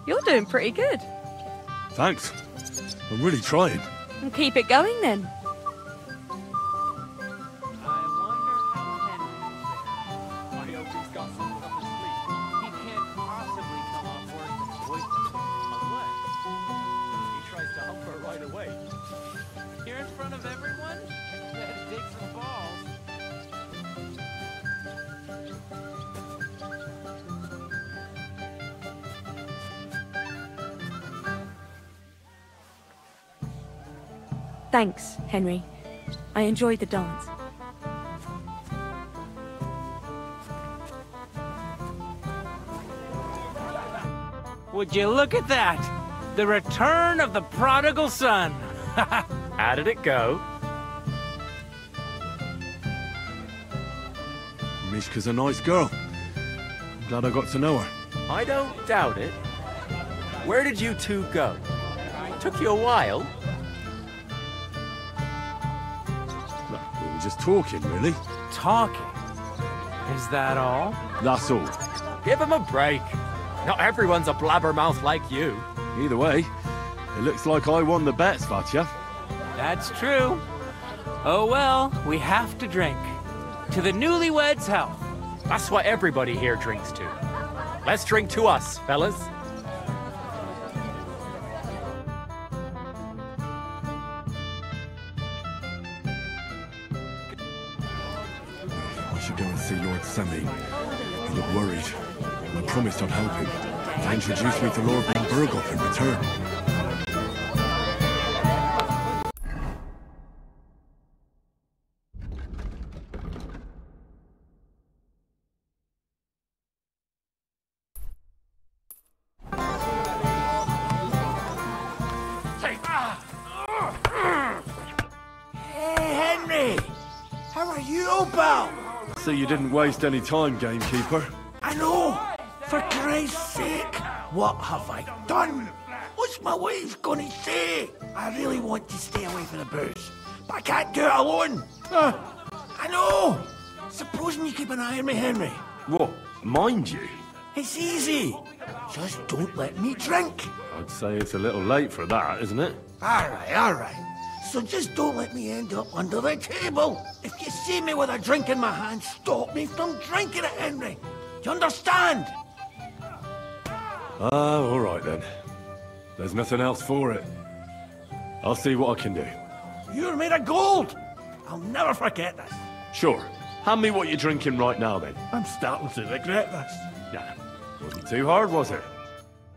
You're doing pretty good. Thanks. I'm really trying. And keep it going then. Thanks, Henry. I enjoyed the dance. Would you look at that? The return of the prodigal son. How did it go? Mishka's a nice girl. I'm glad I got to know her. I don't doubt it. Where did you two go? Took you a while. We were just talking, really. Talking? Is that all? That's all. Give him a break. Not everyone's a blabbermouth like you. Either way, it looks like I won the bet, Svatya. That's true. Oh well, we have to drink. To the newlyweds' health. That's what everybody here drinks to. Let's drink to us, fellas. I should go and see Lord Semi. He looked worried. I promised I'd help him. They introduced me to Lord von Burgop in return. Hey, Henry! How are you, pal? So you didn't waste any time, gamekeeper. I know! For Christ's sake! What have I done? Oh, What's my wife gonna say? I really want to stay away from the booze, but I can't do it alone. I know. Supposing you keep an eye on me, Henry. What? Mind you? It's easy. Just don't let me drink. I'd say it's a little late for that, isn't it? All right. So just don't let me end up under the table. If you see me with a drink in my hand, stop me from drinking it, Henry. Do you understand? All right then. There's nothing else for it. I'll see what I can do. You're made of gold. I'll never forget this. Sure. Hand me what you're drinking right now then. I'm starting to regret this. Nah, wasn't too hard, was it?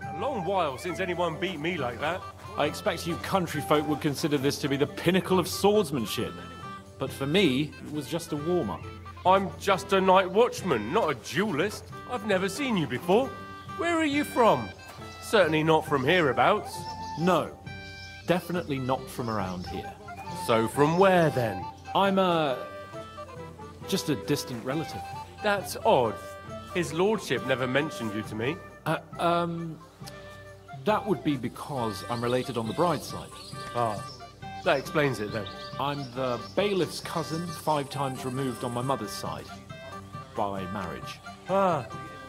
A long while since anyone beat me like that. I expect you country folk would consider this to be the pinnacle of swordsmanship. But for me, it was just a warm-up. I'm just a night watchman, not a duelist. I've never seen you before. Where are you from? Certainly not from hereabouts. No, definitely not from around here. So from where then? I'm just a distant relative. That's odd. His lordship never mentioned you to me. That would be because I'm related on the bride's side. Ah, that explains it then. I'm the bailiff's cousin, 5 times removed on my mother's side. By marriage. Ah,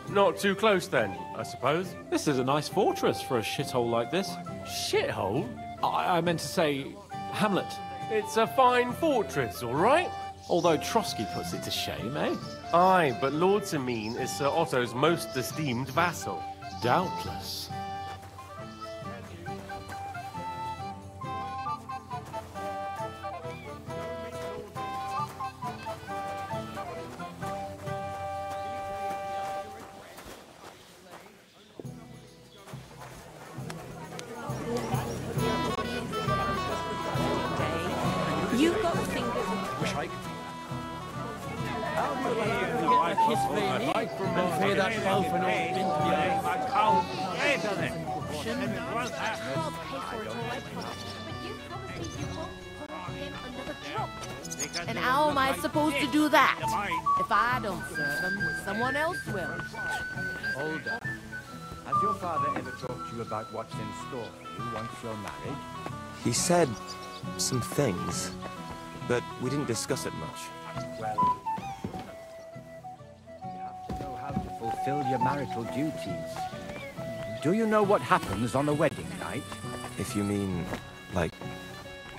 not too close then, I suppose. This is a nice fortress for a shithole like this. Shithole? I meant to say hamlet. It's a fine fortress, all right? Although Trotsky puts it to shame, eh? Aye, but Lord Samine is Sir Otto's most esteemed vassal. Doubtless. You've got fingers. Wish I And how am I supposed to do that? If I don't serve him, someone else will. Hold up. Has your father ever talked to you about what's in store for you once you're married? He said some things, but we didn't discuss it much. Well, you have to know how to fulfill your marital duties. Do you know what happens on a wedding night? If you mean, like,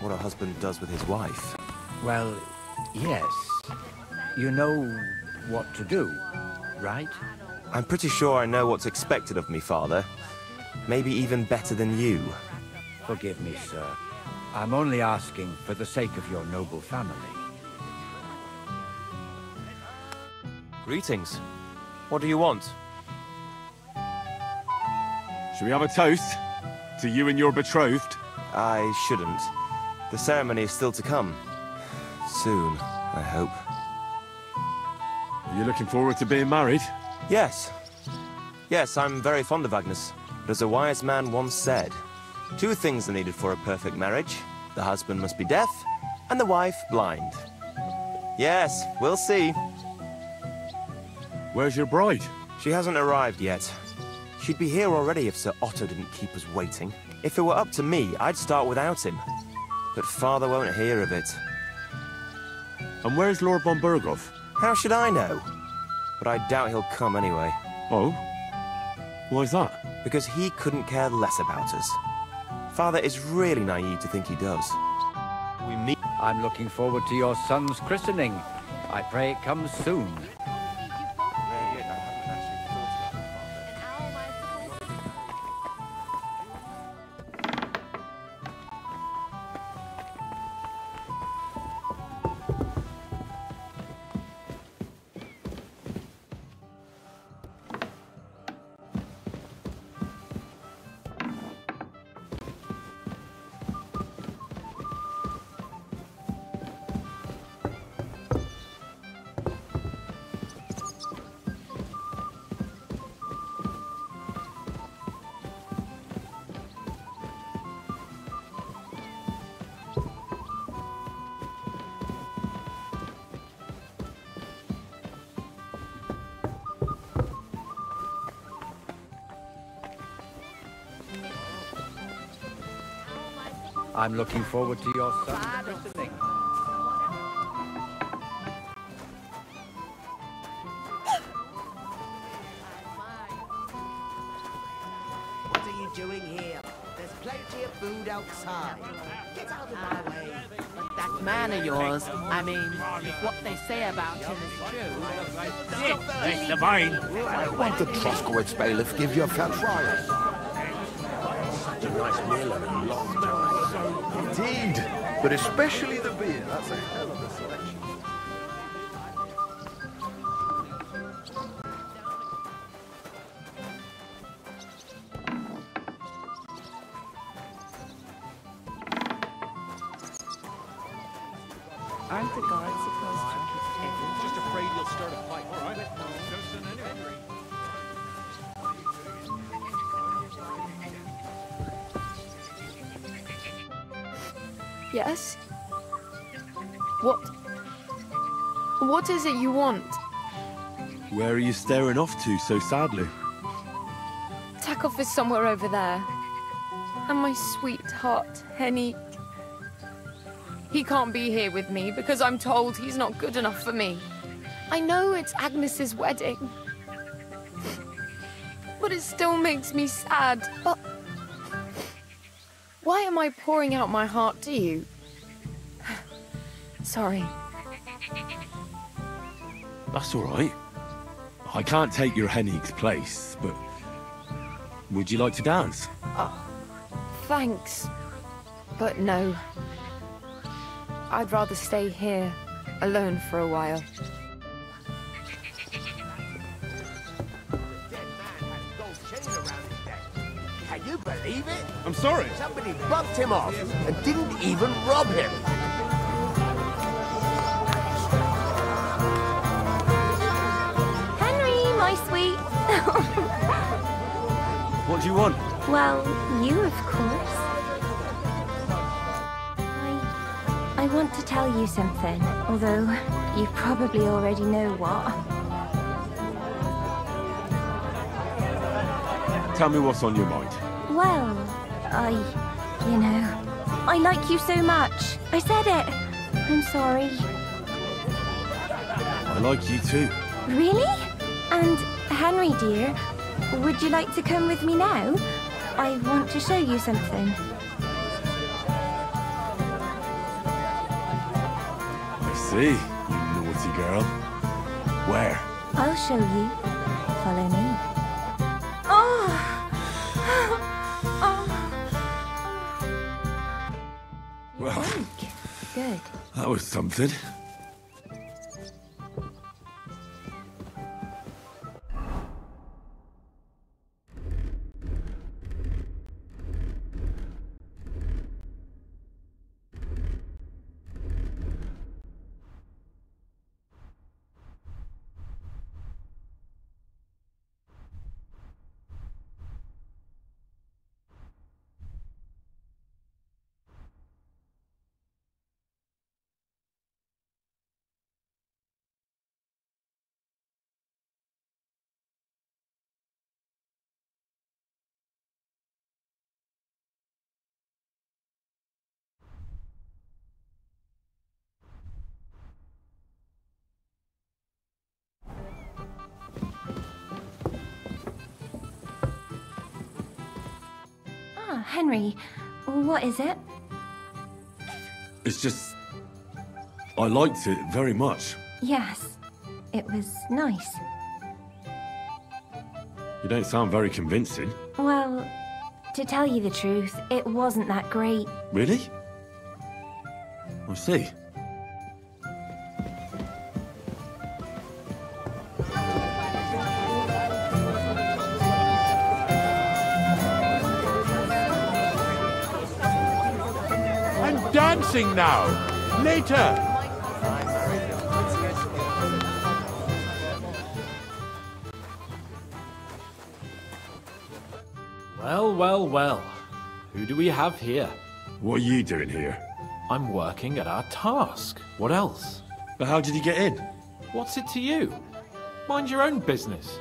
what a husband does with his wife. Well, yes. You know what to do, right? I'm pretty sure I know what's expected of me, Father. Maybe even better than you. Forgive me, sir. I'm only asking for the sake of your noble family. Greetings. What do you want? Should we have a toast? To you and your betrothed? I shouldn't. The ceremony is still to come. Soon, I hope. Are you looking forward to being married? Yes. Yes, I'm very fond of Agnes. But as a wise man once said, 2 things are needed for a perfect marriage. The husband must be deaf, and the wife blind. Yes, we'll see. Where's your bride? She hasn't arrived yet. She'd be here already if Sir Otto didn't keep us waiting. If it were up to me, I'd start without him. But Father won't hear of it. And where's Lord von Berghoff? How should I know? But I doubt he'll come anyway. Oh? Why's that? Because he couldn't care less about us. Father is really naive to think he does. I'm looking forward to your son's christening. I pray it comes soon. I'm looking forward to your son's christening. What are you doing here? There's plenty of food outside. Get out of my way. But that man of yours, I mean, if what they say about him is true... That's the vine. Won't the Troskowitz bailiff give you a fair trial? Such a nice meal in a long time. Indeed, but especially the beer. That's a hell of a selection. Aren't the guards supposed to protect everyone? Just afraid you'll start a fight. All right. Yes? What is it you want? Where are you staring off to so sadly? Takov is somewhere over there. And my sweetheart, Henny. He can't be here with me because I'm told he's not good enough for me. I know it's Agnes's wedding. But it still makes me sad. But why am I pouring out my heart to you? Sorry. That's all right. I can't take your Henig's place, but would you like to dance? Thanks. But no. I'd rather stay here, alone for a while. Can you believe it? I'm sorry. Somebody bumped him off and didn't even rob him. Henry, my sweet. What do you want? Well, you, of course. I want to tell you something, although you probably already know what. Tell me what's on your mind. Well, you know, I like you so much. I said it. I'm sorry. I like you too. Really? And Henry, dear, would you like to come with me now? I want to show you something. See, you naughty girl. Where? I'll show you. Follow me. Oh! Well, Good. that was something. Henry, what is it? It's just... I liked it very much. Yes, it was nice. You don't sound very convincing. Well, to tell you the truth, it wasn't that great. Really? I see. Dancing now! Later! Well, well, well. Who do we have here? What are you doing here? I'm working at our task. What else? But how did you get in? What's it to you? Mind your own business.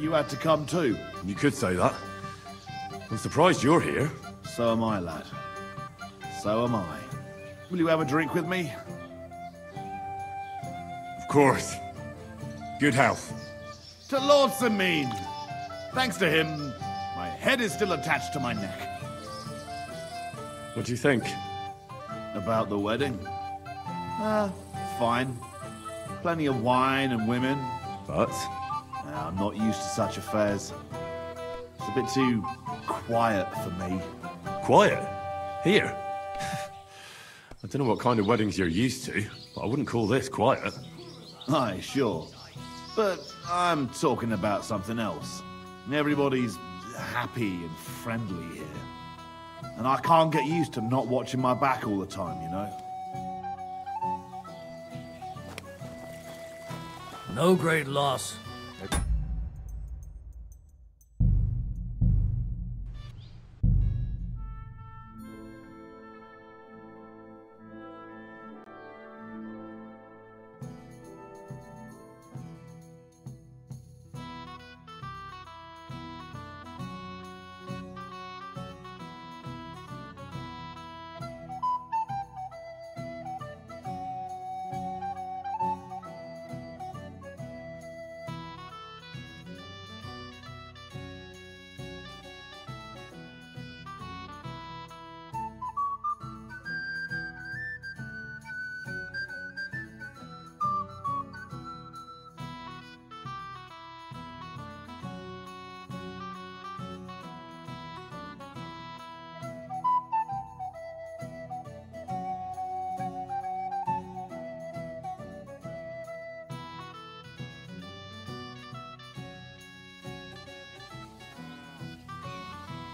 you had to come too. You could say that. I'm surprised you're here. So am I, lad. So am I. Will you have a drink with me? Of course. Good health. To Lord Samin. Thanks to him, my head is still attached to my neck. What do you think? About the wedding? Fine. Plenty of wine and women. But? I'm not used to such affairs. It's a bit too quiet for me. Quiet? Here? I don't know what kind of weddings you're used to, but I wouldn't call this quiet. Aye, sure. But I'm talking about something else. Everybody's happy and friendly here. And I can't get used to not watching my back all the time, you know? No great loss.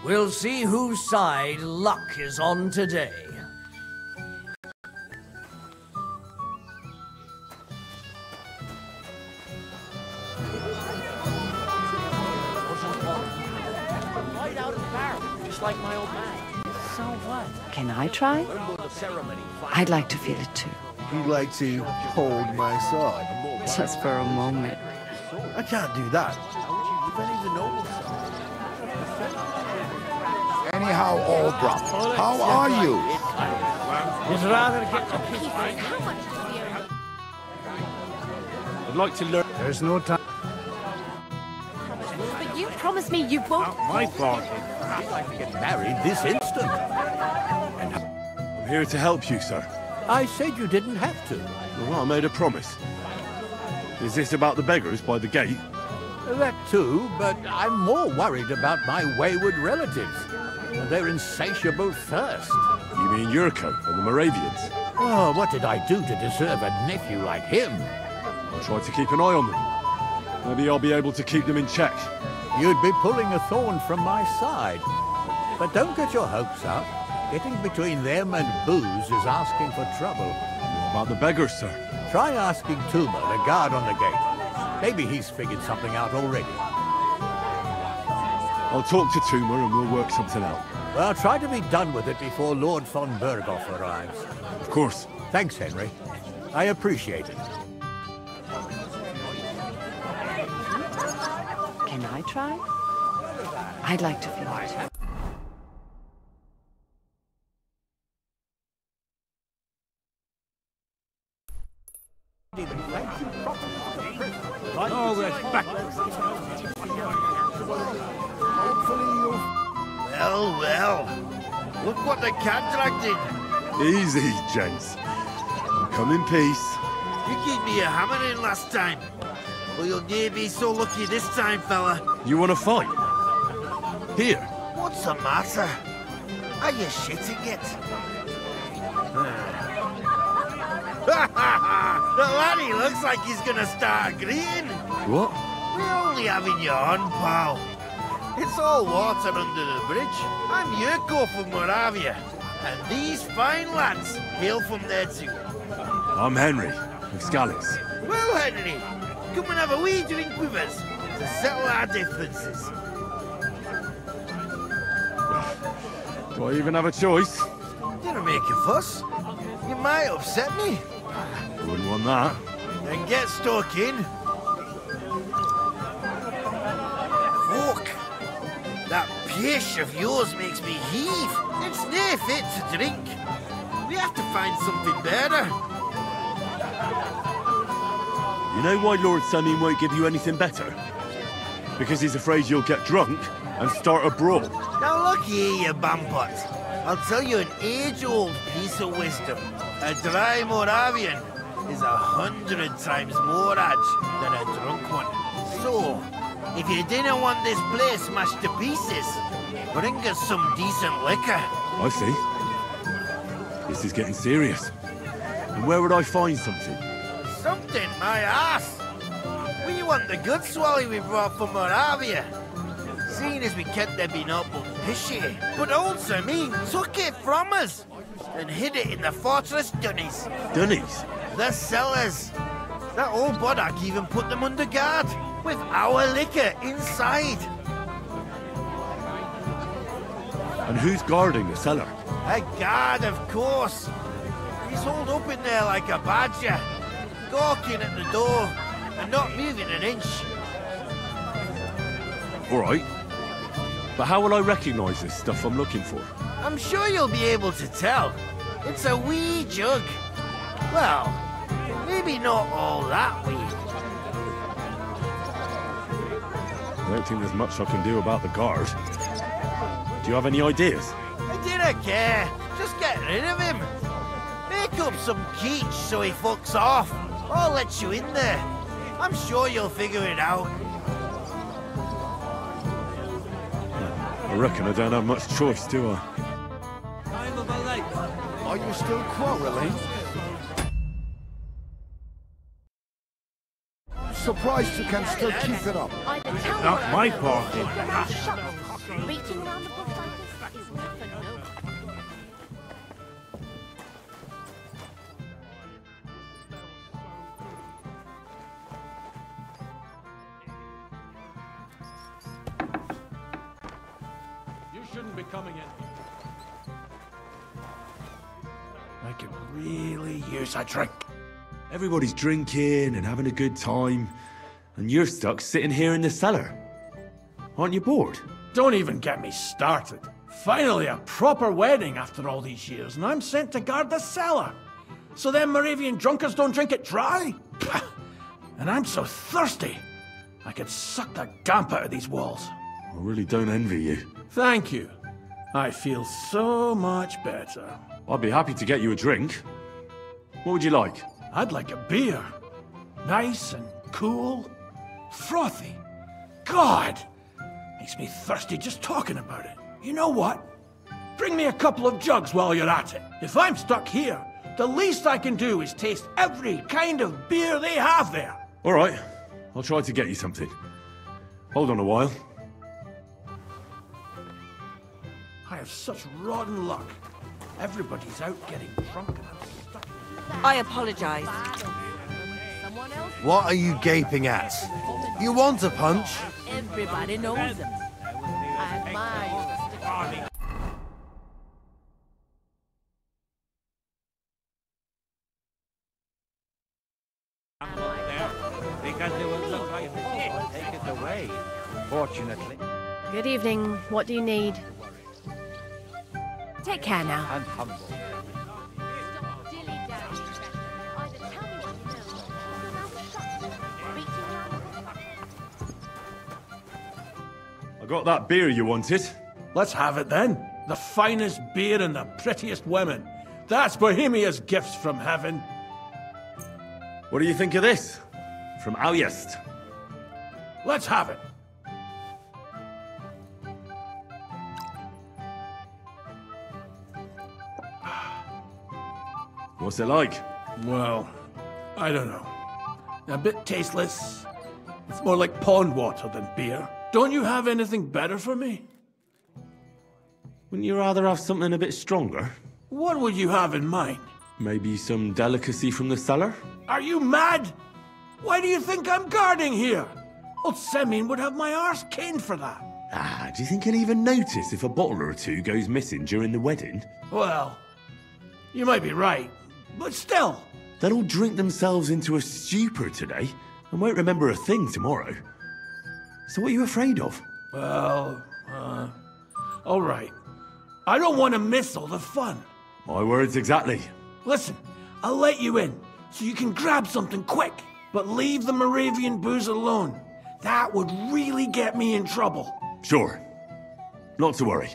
We'll see whose side luck is on today. Right out of the barrel, just like my old man. So what? Can I try? I'd like to feel it too. You'd like to hold my sword? Just for a moment. I can't do that. Anyhow, Aldra, how are you? I'd like to learn... There's no time. But you promised me you won't... My fault. I'd like to get married this instant. I'm here to help you, sir. I said you didn't have to. Well, I made a promise. Is this about the beggars by the gate? That too, but I'm more worried about my wayward relatives. Their insatiable thirst. You mean Yurko and the Moravians? Oh, what did I do to deserve a nephew like him? I'll try to keep an eye on them. Maybe I'll be able to keep them in check. You'd be pulling a thorn from my side. But don't get your hopes up. Getting between them and booze is asking for trouble. What about the beggars, sir? Try asking Tuma, the guard on the gate. Maybe he's figured something out already. I'll talk to Tuma and we'll work something out. Well, try to be done with it before Lord von Berghoff arrives. Of course. Thanks, Henry. I appreciate it. Can I try? I'd like to feel it. All respect. Well, well. Look what the contract did. Easy, gents. I'll come in peace. You gave me a hammering last time. Well, you'll never be so lucky this time, fella. You want to fight? Here. What's the matter? Are you shitting it? The laddie looks like he's gonna start agreeing. What? We're only having you on, pal. It's all water under the bridge. I'm Yurko from Moravia, and these fine lads hail from there too. I'm Henry, from Scallis. Well, Henry, come and have a wee drink with us to settle our differences. Do I even have a choice? Don't make a fuss. You might upset me. Wouldn't want that. Then get stuck in. kish of yours makes me heave. It's nae fit to drink. We have to find something better. You know why Lord Sunny won't give you anything better? Because he's afraid you'll get drunk and start a brawl. Now look here, you bampot. I'll tell you an age-old piece of wisdom. A dry Moravian is 100 times more edge than a drunk one. So, if you didn't want this place smashed to pieces, bring us some decent liquor. I see. This is getting serious. And where would I find something? Something, my ass. We want the good swally we brought from Moravia. Seeing as we kept there being up but pishy. But old Sir Mean took it from us and hid it in the fortress dunnies. Dunnies? The cellars. That old boddock even put them under guard, with our liquor inside. And who's guarding the cellar? A guard, of course. He's holed up in there like a badger, gawking at the door and not moving an inch. All right. But how will I recognize this stuff I'm looking for? I'm sure you'll be able to tell. It's a wee jug. Well, maybe not all that wee. I don't think there's much I can do about the guard. Do you have any ideas? I didn't care. Just get rid of him. Make up some keech so he fucks off. I'll let you in there. I'm sure you'll figure it out. I reckon I don't have much choice, do I? Time of a life. Are you still quarreling? Surprised you can still keep it up. Not my party. Reaching around the bush like this is not for no. You shouldn't be coming in. I could really use a drink. Everybody's drinking and having a good time, and you're stuck sitting here in the cellar. Aren't you bored? Don't even get me started. Finally a proper wedding after all these years, and I'm sent to guard the cellar. So them Moravian drunkards don't drink it dry? And I'm so thirsty, I could suck the damp out of these walls. I really don't envy you. Thank you. I feel so much better. I'd be happy to get you a drink. What would you like? I'd like a beer. Nice and cool. Frothy. God! Makes me thirsty just talking about it. You know what? Bring me a couple of jugs while you're at it. If I'm stuck here, the least I can do is taste every kind of beer they have there. All right. I'll try to get you something. Hold on a while. I have such rotten luck. Everybody's out getting drunk and I'm stuck. I apologize. What are you gaping at? You want a punch? Everybody knows him. I admire. Because it will look like the ship take it away. Fortunately. Good evening. What do you need? Take care now. And humble. I got that beer you wanted. Let's have it then. The finest beer and the prettiest women. That's Bohemia's gifts from heaven. What do you think of this? From Aljest. Let's have it. What's it like? Well, I don't know. A bit tasteless. It's more like pond water than beer. Don't you have anything better for me? Wouldn't you rather have something a bit stronger? What would you have in mind? Maybe some delicacy from the cellar? Are you mad? Why do you think I'm guarding here? Old Semin would have my arse caned for that. Ah, do you think he'll even notice if a bottle or two goes missing during the wedding? Well, you might be right, but still. They'll all drink themselves into a stupor today and won't remember a thing tomorrow. So what are you afraid of? Well, All right. I don't want to miss all the fun. My words exactly. Listen, I'll let you in, so you can grab something quick. But leave the Moravian booze alone. That would really get me in trouble. Sure. Not to worry.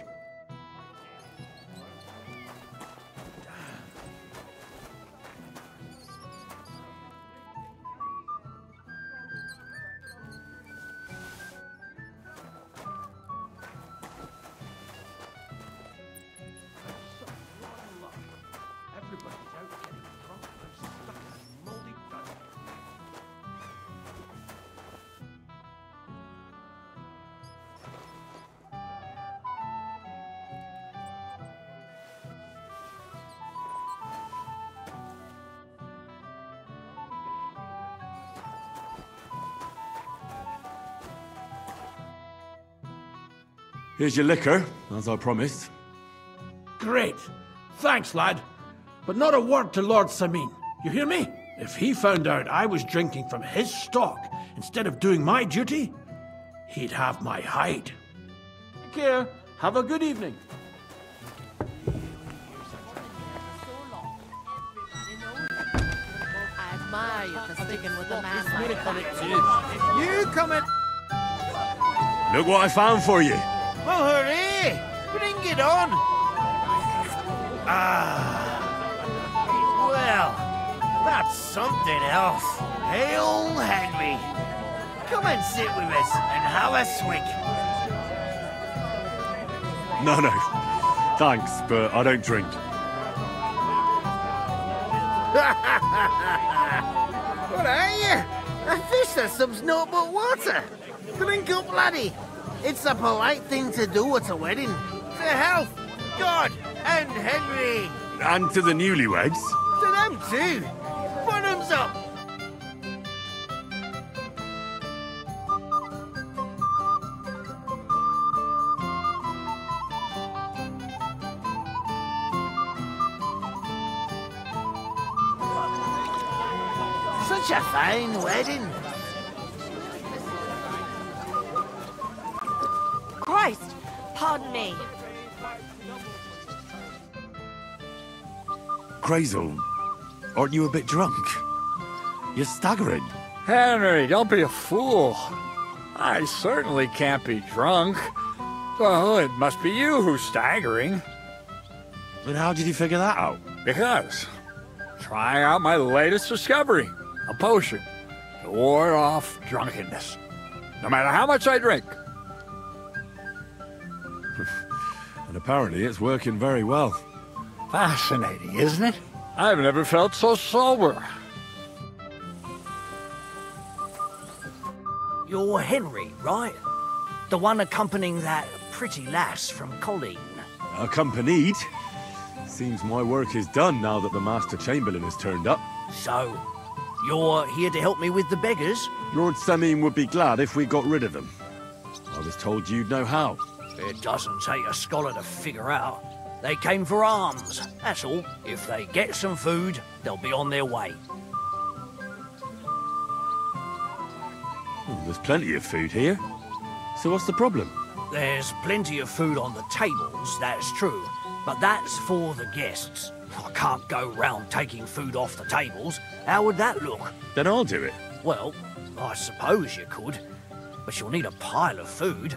Here's your liquor, as I promised. Great. Thanks, lad. But not a word to Lord Samin. You hear me? If he found out I was drinking from his stock instead of doing my duty, he'd have my hide. Take care. Have a good evening. I admire you for sticking with a man like that. You come in. Look what I found for you. Oh, hooray! Bring it on! Well, that's something else. Hail Henry! Come and sit with us and have a swig. No. Thanks, but I don't drink. What are you? A fish that subs naught but water. Drink up, laddie. It's a polite thing to do at a wedding. To health, God, and Henry. And to the newlyweds. To them too. Bottoms up. Such a fine wedding. Christ! Pardon me. Crazel, aren't you a bit drunk? You're staggering. Henry, don't be a fool. I certainly can't be drunk. Well, it must be you who's staggering. But how did you figure that out? Because trying out my latest discovery, a potion to ward off drunkenness. No matter how much I drink. And apparently it's working very well. Fascinating, isn't it? I've never felt so sober. You're Henry, right? The one accompanying that pretty lass from Colleen. Accompanied? Seems my work is done now that the Master Chamberlain has turned up. So, you're here to help me with the beggars? Lord Samin would be glad if we got rid of them. I was told you'd know how. It doesn't take a scholar to figure out. They came for alms, that's all. If they get some food, they'll be on their way. There's plenty of food here. So what's the problem? There's plenty of food on the tables, that's true. But that's for the guests. I can't go round taking food off the tables. How would that look? Then I'll do it. Well, I suppose you could. But you'll need a pile of food.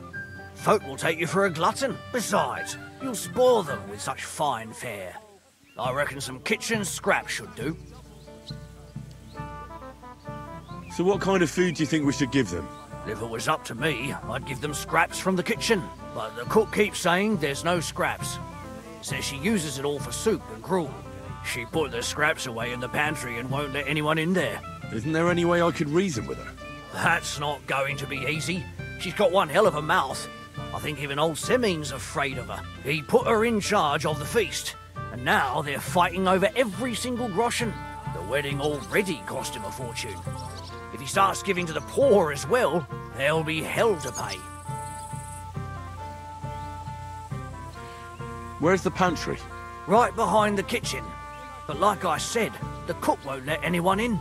Folk will take you for a glutton. Besides, you'll spoil them with such fine fare. I reckon some kitchen scraps should do. So what kind of food do you think we should give them? If it was up to me, I'd give them scraps from the kitchen. But the cook keeps saying there's no scraps. Says she uses it all for soup and gruel. She put the scraps away in the pantry and won't let anyone in there. Isn't there any way I could reason with her? That's not going to be easy. She's got one hell of a mouth. I think even old Semin's afraid of her. He put her in charge of the feast, and now they're fighting over every single groschen. The wedding already cost him a fortune. If he starts giving to the poor as well, there'll be hell to pay. Where's the pantry? Right behind the kitchen. But like I said, the cook won't let anyone in.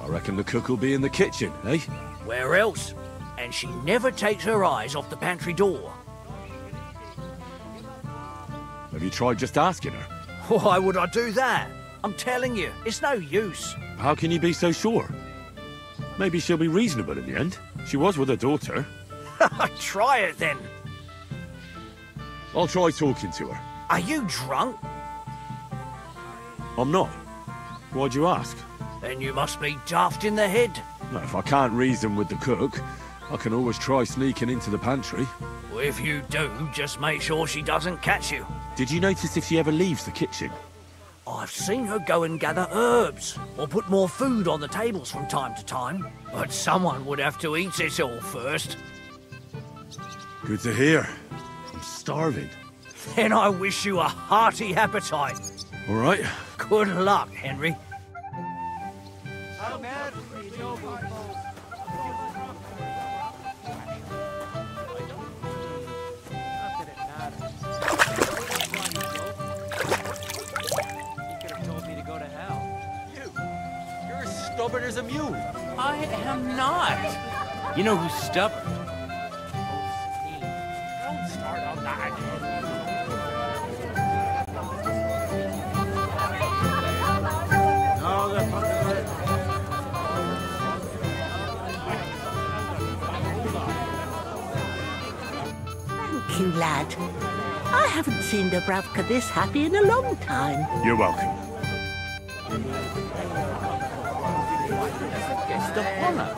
I reckon the cook will be in the kitchen, eh? Where else? And and she never takes her eyes off the pantry door. Have you tried just asking her? Why would I do that? I'm telling you, it's no use. How can you be so sure? Maybe she'll be reasonable in the end. She was with her daughter. Try it then. I'll try talking to her. Are you drunk? I'm not. Why'd you ask? Then you must be daft in the head. No, if I can't reason with the cook, I can always try sneaking into the pantry. Well, if you do, just make sure she doesn't catch you. Did you notice if she ever leaves the kitchen? I've seen her go and gather herbs, or put more food on the tables from time to time. But someone would have to eat it all first. Good to hear. I'm starving. Then I wish you a hearty appetite. All right. Good luck, Henry. Stubborn as a mule. I am not. You know who's stubborn? Don't start on that. Thank you, lad. I haven't seen Dubravka this happy in a long time. You're welcome. Guest of honor.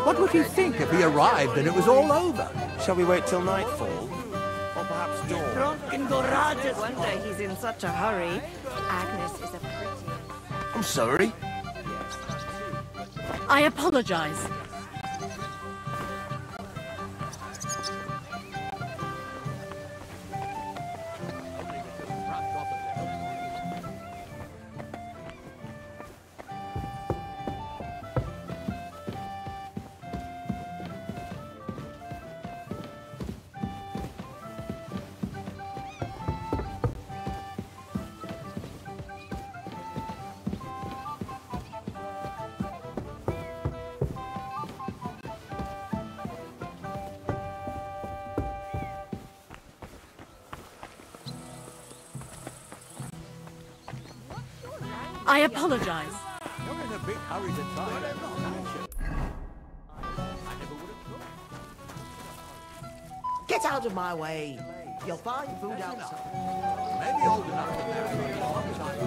What would he think if he arrived and it was all over? Shall we wait till nightfall? Or perhaps dawn? Drunken Gorajas. No wonder he's in such a hurry. Agnes is a pretty... I'm sorry. I apologize. I apologize. You're in a big hurry to try. Get out of my way. You'll find food outside. Maybe old enough to marry a long time.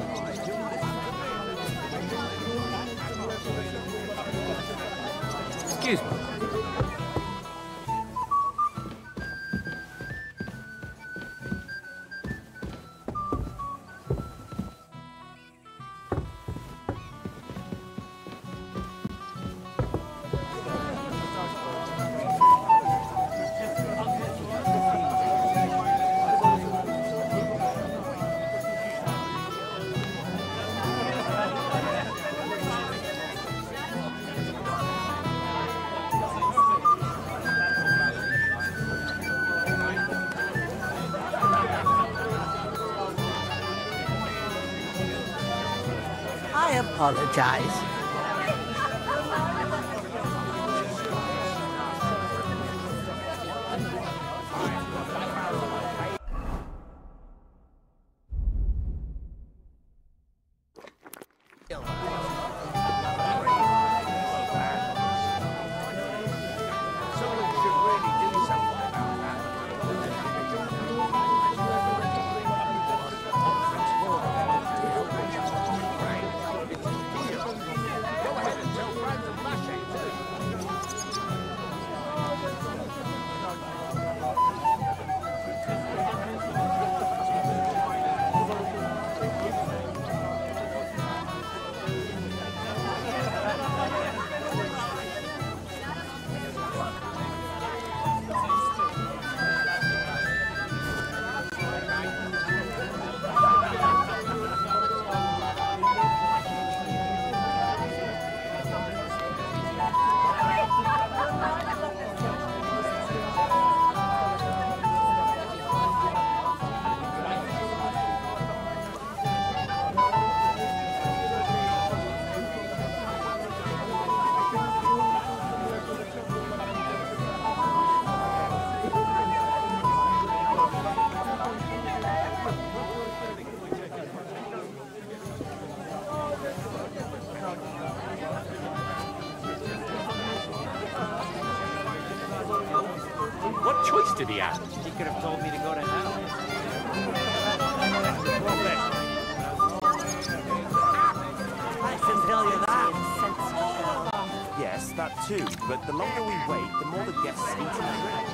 Excuse me. I apologize. to the ant? He could have told me to go to hell. I can tell you that. Yes, that too. But the longer we wait, the more the guests eat and drink.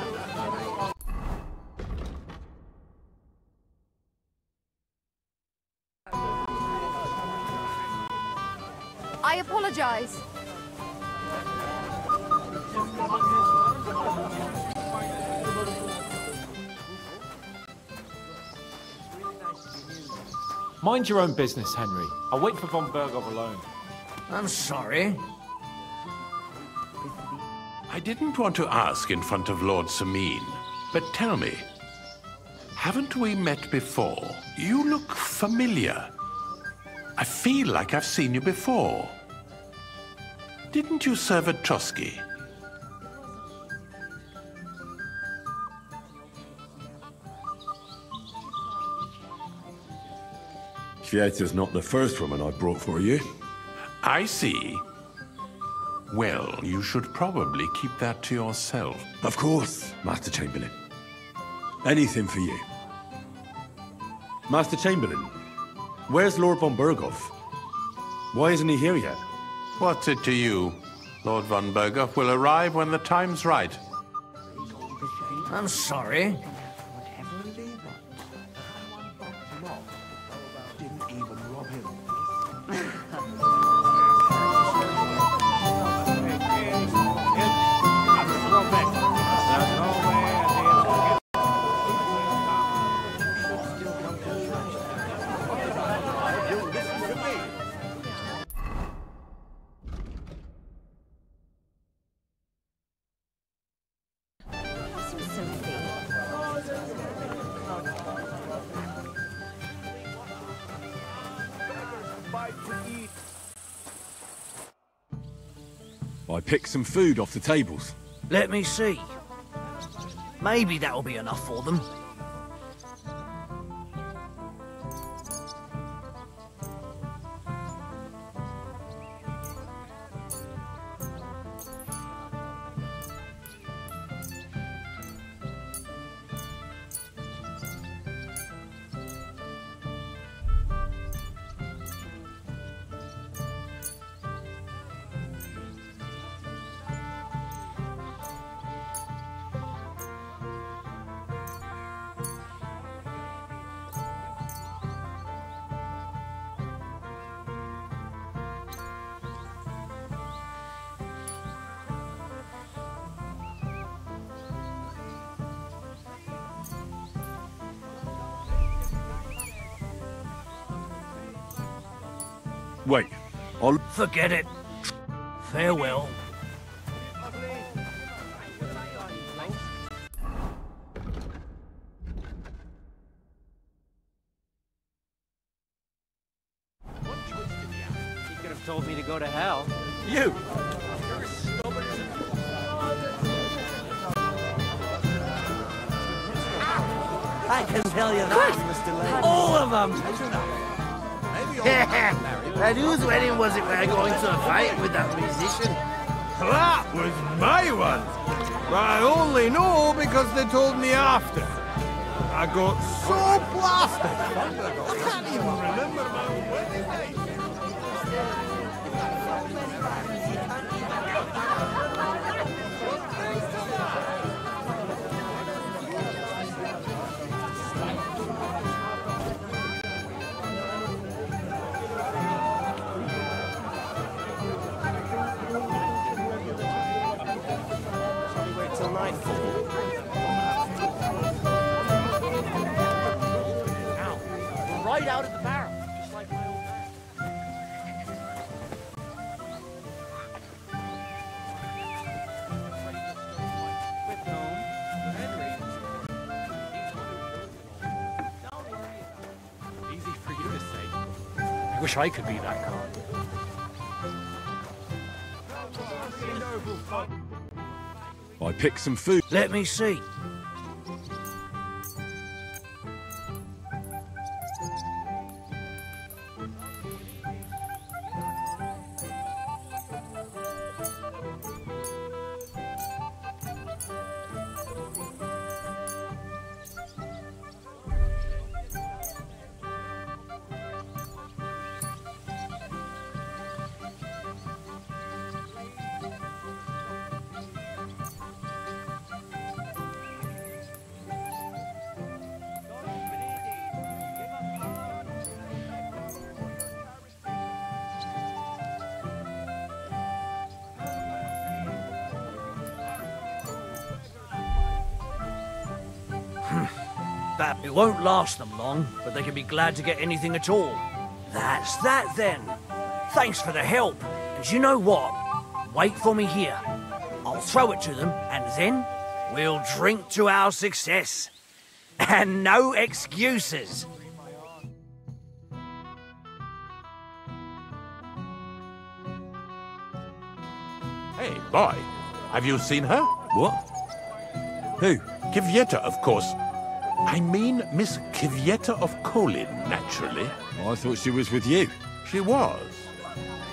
I apologize. Mind your own business, Henry. I'll wait for von Bergov alone. I'm sorry. I didn't want to ask in front of Lord Sameen, but tell me, haven't we met before? You look familiar. I feel like I've seen you before. Didn't you serve at Trotsky? Kvieta's not the first woman I brought for you. I see. Well, you should probably keep that to yourself. Of course, Master Chamberlain. Anything for you. Master Chamberlain, where's Lord von Bergov? Why isn't he here yet? What's it to you? Lord von Bergov will arrive when the time's right. I'm sorry. I picked some food off the tables. Let me see. Maybe that'll be enough for them. Wait, I'll... Forget it. Farewell. He could have told me to go to hell. You! I can tell you that, Mr. Lane. All of them! At whose wedding was it we're going to a fight with that musician? That was my one! But I only know because they told me after. I got so blasted! I can't even remember my own wedding day. Till nightfall. Ow. We're right out of the barrel. Just like my old man. Easy for you to say. I wish I could be that calm. I picked some food. Let me see. It won't last them long, but they can be glad to get anything at all. That's that then. Thanks for the help. And you know what? Wait for me here. I'll throw it to them, and then we'll drink to our success. And no excuses. Hey, boy. Have you seen her? What? Who? Kvyetta, of course. I mean Miss Kvyetta of Kolin, naturally. I thought she was with you. She was.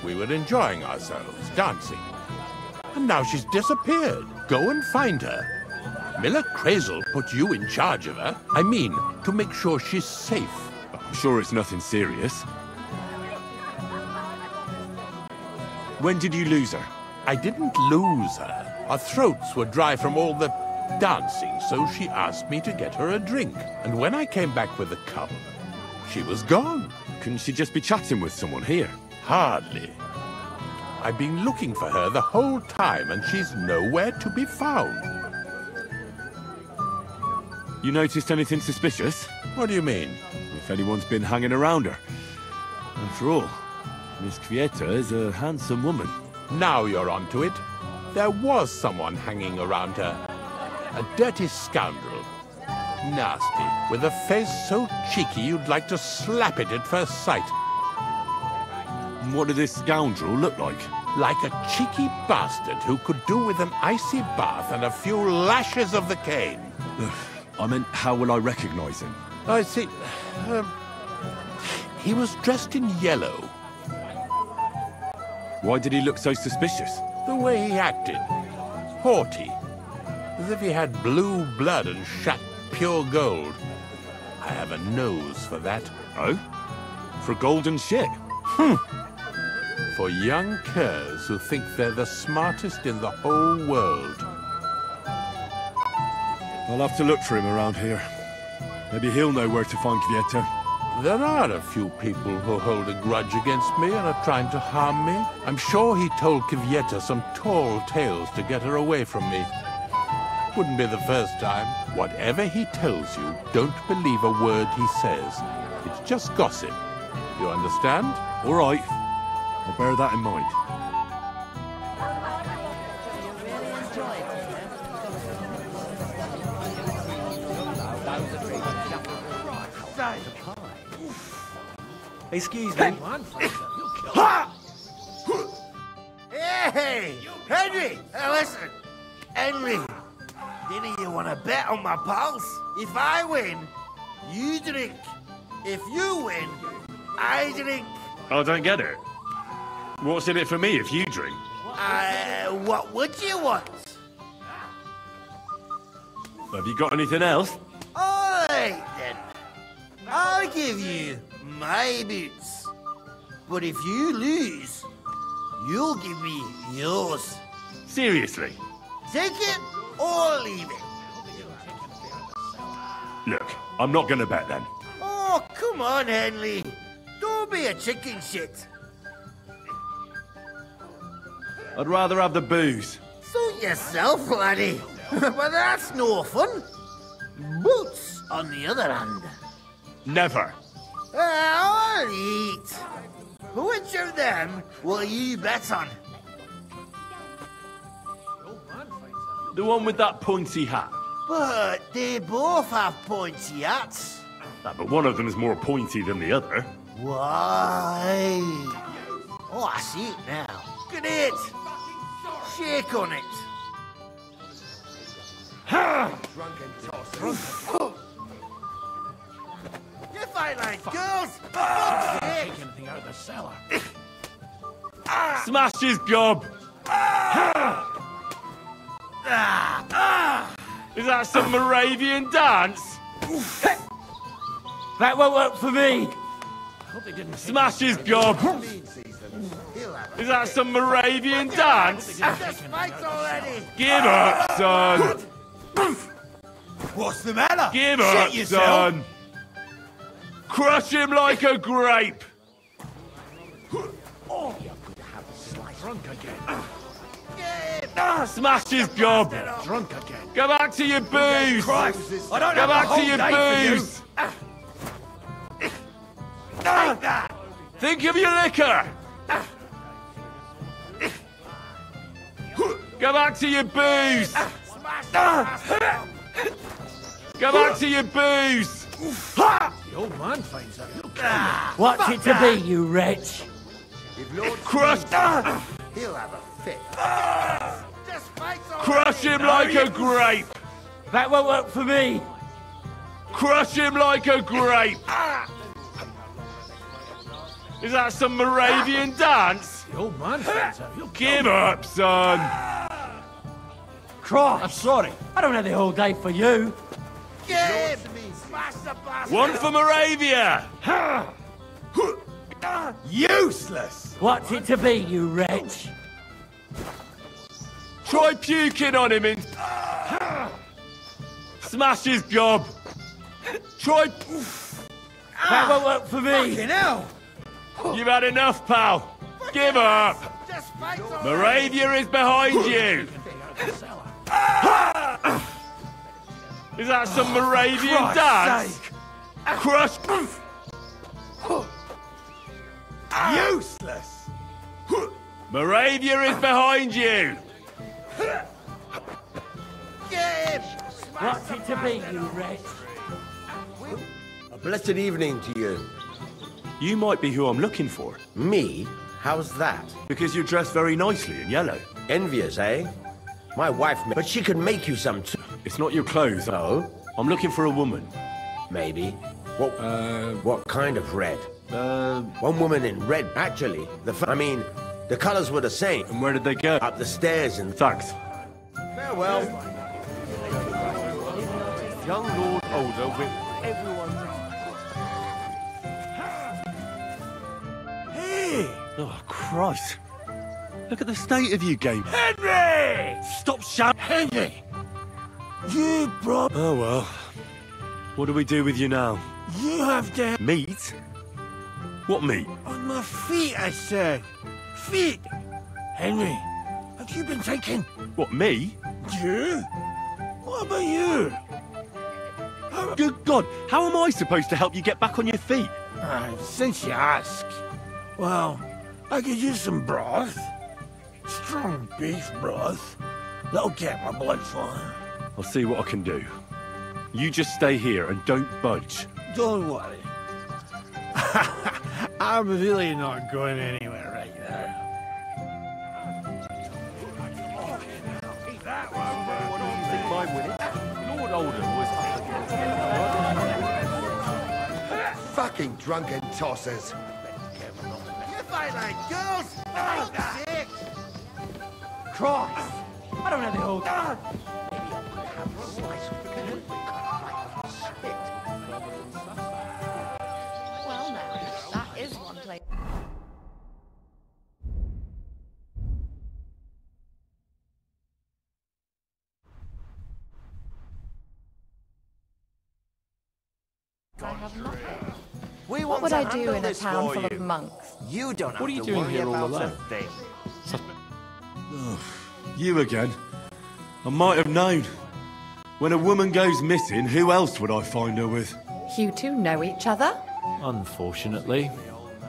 We were enjoying ourselves, dancing. And now she's disappeared. Go and find her. Miller Crazel put you in charge of her. I mean, to make sure she's safe. I'm sure it's nothing serious. When did you lose her? I didn't lose her. Our throats were dry from all the dancing, so she asked me to get her a drink. And when I came back with a cup, she was gone. Couldn't she just be chatting with someone here? Hardly. I've been looking for her the whole time, and she's nowhere to be found. You noticed anything suspicious? What do you mean? If anyone's been hanging around her. After all, Miss Kvyetta is a handsome woman. Now you're onto it. There was someone hanging around her. A dirty scoundrel. Nasty, with a face so cheeky you'd like to slap it at first sight. What did this scoundrel look like? Like a cheeky bastard who could do with an icy bath and a few lashes of the cane. I meant, how will I recognize him? I see. He was dressed in yellow. Why did he look so suspicious? The way he acted. Haughty. As if he had blue blood and shat pure gold. I have a nose for that. Oh? For golden shit? For young curs who think they're the smartest in the whole world. I'll have to look for him around here. Maybe he'll know where to find Kvyetta. There are a few people who hold a grudge against me and are trying to harm me. I'm sure he told Kvyetta some tall tales to get her away from me. Wouldn't be the first time. Whatever he tells you, don't believe a word he says. It's just gossip. You understand? All right. I'll bear that in mind. Excuse me. Hey! Henry! Listen! Henry! Didn't you want to bet on my pulse? If I win, you drink. If you win, I drink. I don't get it. What's in it for me if you drink? What would you want? Have you got anything else? All right, then. I'll give you my boots. But if you lose, you'll give me yours. Seriously? Take it or leave it. Look, I'm not gonna bet then. Oh, come on, Henley. Don't be a chicken shit. I'd rather have the booze. Suit yourself, laddie. But that's no fun. Boots, on the other hand. Never. I'll eat. Which of them will you bet on? The one with that pointy hat. But they both have pointy hats. But one of them is more pointy than the other. Why? Oh, I see it now. Great. Shake on it. You fight like girls. Take anything out of the cellar. Smash his gob. Is that some Moravian dance? That won't work for me. Smash his gob. Is that some Moravian dance? Just fight already. Give up, son. What's the matter? Give Shit up, yourself. son. Crush him like a grape. Oh, you're going to have a slice. Drunk again. Get Smash his gob! Drunk again. Go back to your booze! Christ! I don't Go have back a whole to your day for you. booze! Think of your liquor! Go back to your booze! Go back to your booze! The old man finds out. He'll kill me. What's it to be, you wretch? Crush! He'll have a fit. Crush him like a grape! That won't work for me. Crush him like a grape! Is that some Moravian dance? The old man finds out. He'll kill Give me. up, son! Christ! I'm sorry. I don't have the whole day for you. Get smash the bastard! One for Moravia! Useless! What's it to be, you wretch? Try puking on him and... Smash his gob! Try... That won't work for me. Fucking hell! You've had enough, pal! Give up! Moravia is behind you! Is that some Moravian dance? Crush! Useless! Moravia is behind you! What's it to be, you wretch? A blessed evening to you. You might be who I'm looking for. Me? How's that? Because you're dressed very nicely in yellow. Envious, eh? My wife, but she could make you some too. It's not your clothes. Oh? I'm looking for a woman. Maybe. What kind of red? One woman in red, actually. I mean, the colors were the same. And where did they go? Up the stairs and... Thanks. Farewell. Young Lord Older with everyone. Hey! Oh, Christ. Look at the state of you, game. Henry! Stop shouting! Henry! You brought... Oh, well. What do we do with you now? You have to... Meat? What meat? On my feet, I said. Feet! Henry, have you been thinking? What, me? You? What about you? Good God, how am I supposed to help you get back on your feet? Since you ask. Well, I could use some broth. Strong beef broth. That'll get my blood flowing. I'll see what I can do. You just stay here and don't budge. Don't worry. I'm really not going anywhere right now. What do you think my winning? Lord Older was up against... Fucking drunken tossers. If I like girls, I'm sick. Christ! I don't have the whole... Well, now, that is one place. I have nothing. What would I do in a town full of monks? You don't have What are you to doing worry here all about alone? a thing. You again. I might have known. When a woman goes missing, who else would I find her with? You two know each other? Unfortunately.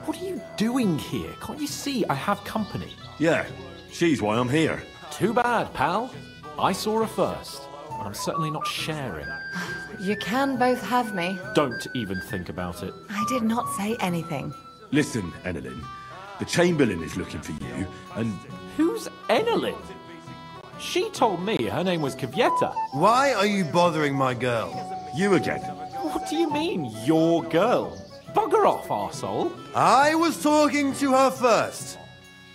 What are you doing here? Can't you see I have company? Yeah, she's why I'm here. Too bad, pal. I saw her first, and I'm certainly not sharing. You can both have me. Don't even think about it. I did not say anything. Listen, Enelin, the Chamberlain is looking for you, and... Who's Enelin? She told me her name was Kvyetta. Why are you bothering my girl? You again. What do you mean, your girl? Bugger off, arsehole. I was talking to her first.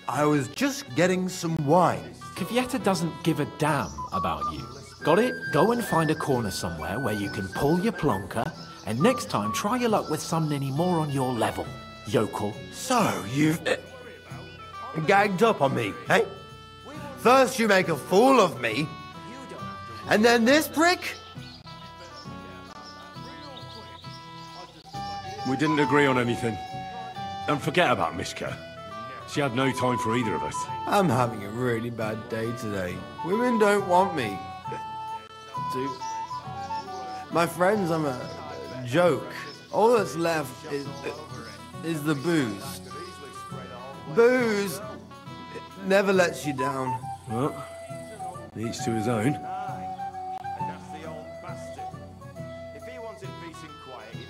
I was just getting some wine. Kvyetta doesn't give a damn about you. Got it? Go and find a corner somewhere where you can pull your plonker, and next time try your luck with somebody more on your level, yokel. So, you've... gagged up on me, eh? First you make a fool of me, and then this prick? We didn't agree on anything. And forget about Mishka. She had no time for either of us. I'm having a really bad day today. Women don't want me. My friends, I'm a joke. All that's left is the booze. Booze never lets you down. Well, each to his own.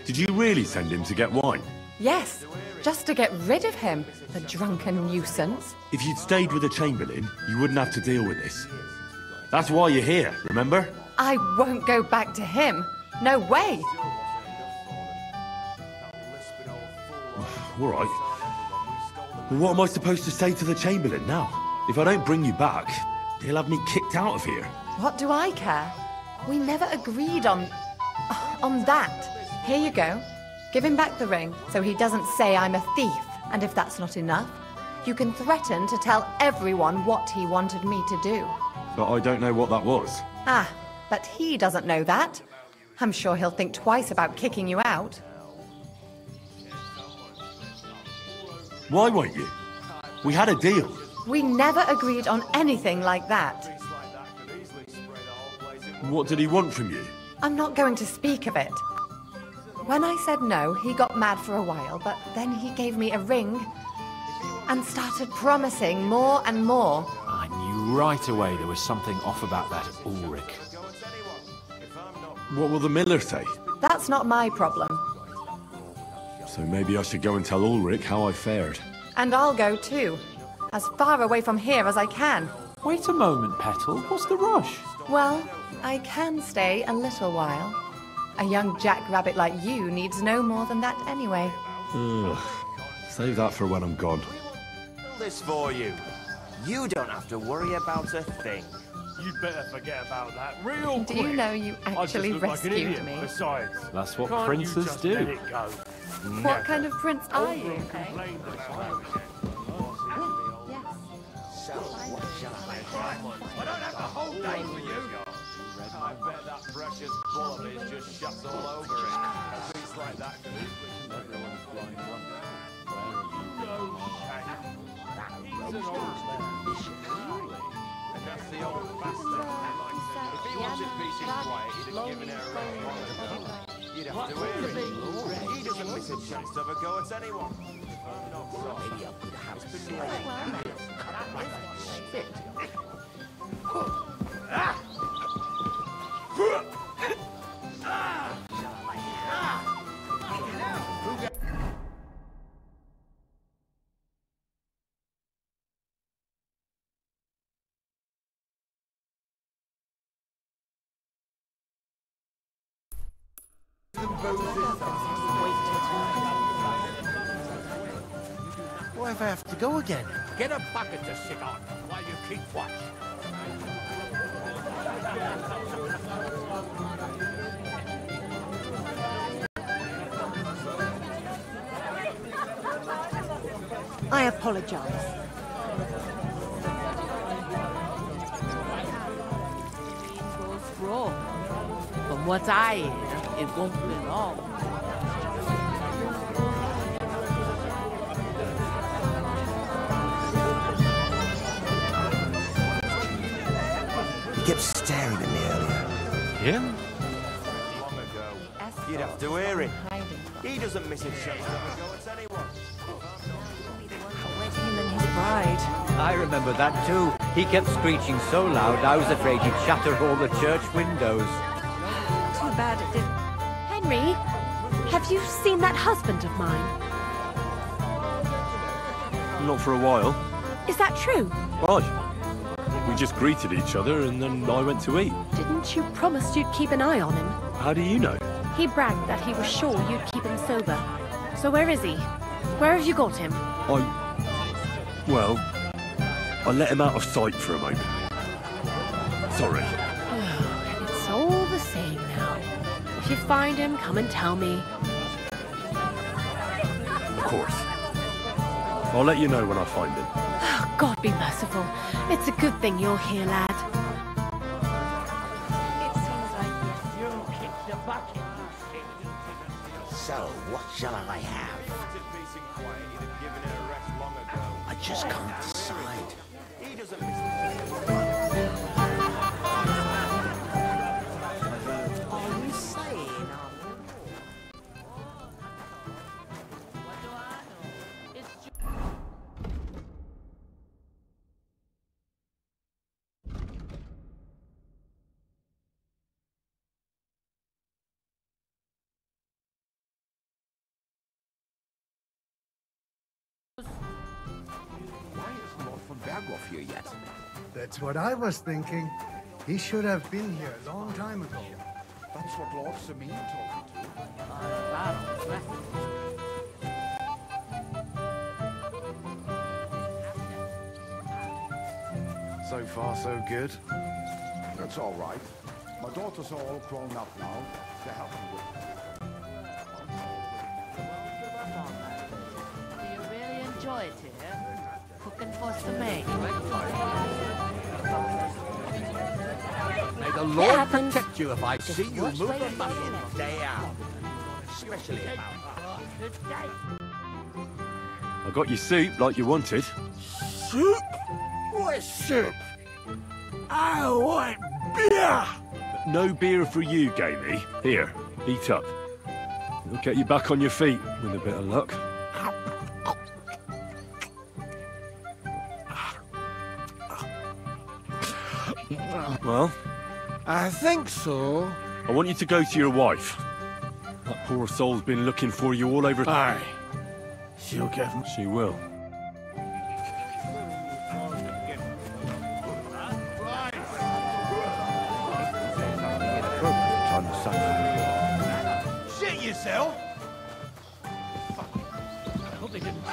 Did you really send him to get wine? Yes, just to get rid of him, the drunken nuisance. If you'd stayed with the Chamberlain, you wouldn't have to deal with this. That's why you're here, remember? I won't go back to him. No way. All right. Well, what am I supposed to say to the Chamberlain now? If I don't bring you back, he'll have me kicked out of here. What do I care? We never agreed on that. Here you go. Give him back the ring so he doesn't say I'm a thief. And if that's not enough, you can threaten to tell everyone what he wanted me to do. But I don't know what that was. Ah, but he doesn't know that. I'm sure he'll think twice about kicking you out. Why won't you? We had a deal. We never agreed on anything like that. What did he want from you? I'm not going to speak of it. When I said no, he got mad for a while, but then he gave me a ring and started promising more and more. I knew right away there was something off about that Ulrich. What will the miller say? That's not my problem. So maybe I should go and tell Ulrich how I fared. And I'll go too. As far away from here as I can. Wait a moment, Petal. What's the rush? Well, I can stay a little while. A young jackrabbit like you needs no more than that anyway. Ugh. Save that for when I'm gone. This for you. You don't have to worry about a thing. You'd better forget about that real quick. Do you know you actually rescued me? Besides, that's what princes do. Let it go. What kind of prince are you? I don't have the whole day for you. I bet that precious bull of his just shuts all over it. A piece like that could everyone's blind wonder. He's an old man. And that's the old bastard. If he wanted peace and quiet, he'd have given her a ring long ago. You'd have to hear it. He doesn't miss a chance to have a go at anyone. Maybe I'll put a house What if I have to go again? Get a bucket to sit on while you keep watch. I apologize. From what I hear, it won't be long. He kept staring at me earlier. Him? Long ago. You'd have to hear it. He doesn't miss a chance to have a go at anyone. Him and his bride. I remember that too. He kept screeching so loud, I was afraid he'd shatter all the church windows. Too bad it didn't. Henry, have you seen that husband of mine? Not for a while. Is that true? Why? We just greeted each other and then I went to eat. Didn't you promise you'd keep an eye on him? How do you know? He bragged that he was sure you'd keep him sober. So where is he? Where have you got him? Well, I let him out of sight for a moment. Sorry. It's all the same now. If you find him, come and tell me. Of course. I'll let you know when I find him. Oh, God be merciful. It's a good thing you're here, lad. It seems like you kicked the bucket. So, what shall I have? I just can't decide. Off here yet. That's what I was thinking. He should have been here a long time ago. That's what Lord Sameen told me to. So far, so good. That's all right. My daughters are all grown up now. They're helping with Do you really enjoy it here? Cooking for Sameen? May the Lord protect you if I see you move a muscle day out. Especially about. I got your soup like you wanted. Soup? What soup? I want beer! No beer for you, Gamey. Here, eat up. It'll get you back on your feet with a bit of luck. Well? I think so. I want you to go to your wife. That poor soul's been looking for you all over... Aye. She'll give him... She will. Shit yourself! I hope they didn't...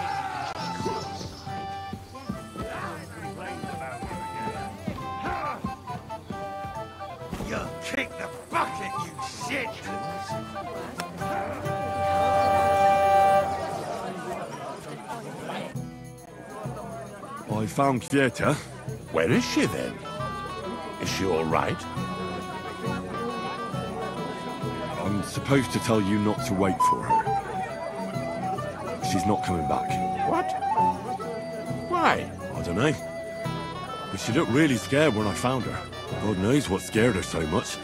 You kick the bucket, you shit! I found Kvieta. Where is she then? Is she all right? I'm supposed to tell you not to wait for her. She's not coming back. What? Why? I don't know. But she looked really scared when I found her. God knows what scared her so much.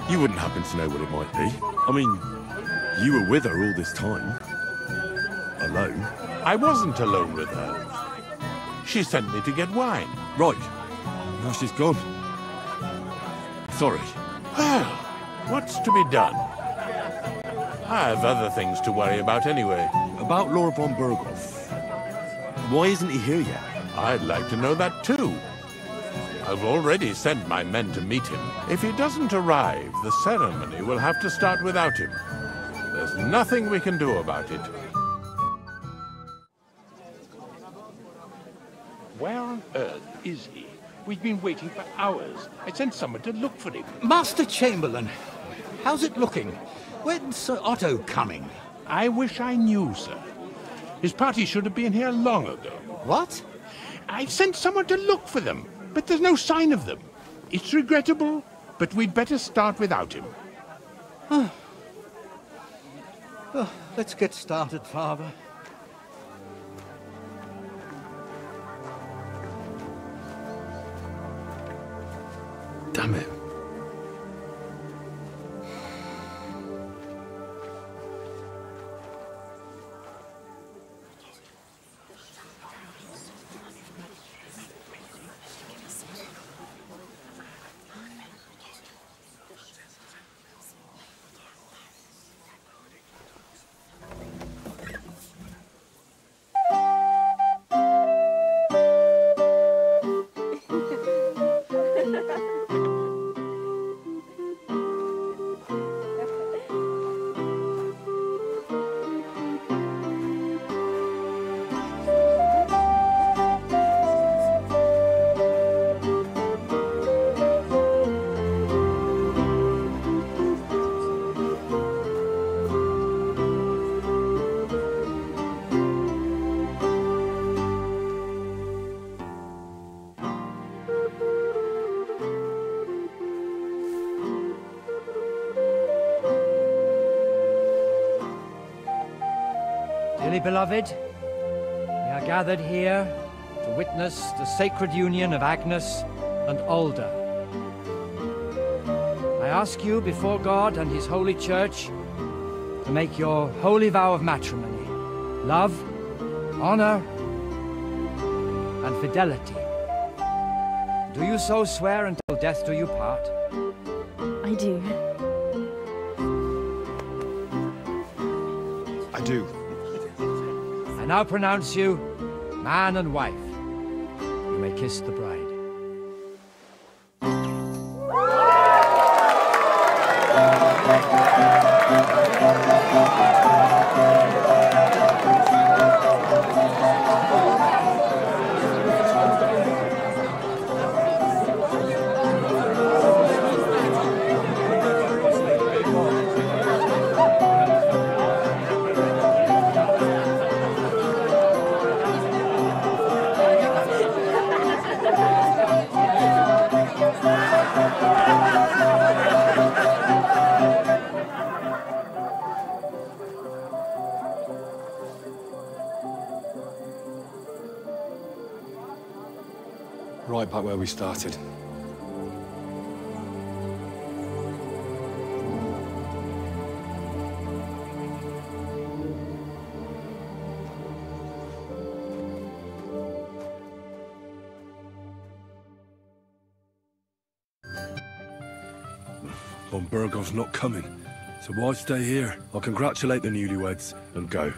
You wouldn't happen to know what it might be. I mean, you were with her all this time. Alone. I wasn't alone with her. She sent me to get wine. Right. Now she's gone. Sorry. Well, what's to be done? I have other things to worry about anyway. About Lord von Berghoff. Why isn't he here yet? I'd like to know that too. I've already sent my men to meet him. If he doesn't arrive, the ceremony will have to start without him. There's nothing we can do about it. Where on earth is he? We've been waiting for hours. I sent someone to look for him. Master Chamberlain, how's it looking? When's Sir Otto coming? I wish I knew, sir. His party should have been here long ago. What? I've sent someone to look for them, but there's no sign of them. It's regrettable, but we'd better start without him. Oh, let's get started, Father. Damn it. Dearly beloved, we are gathered here to witness the sacred union of Agnes and Alda. I ask you before God and His holy church to make your holy vow of matrimony, love, honor, and fidelity. Do you so swear until death do you part? I do. I do. I now pronounce you man and wife. You may kiss the bride. Right back where we started. Von Burgov's not coming, so why stay here? I'll congratulate the newlyweds and go.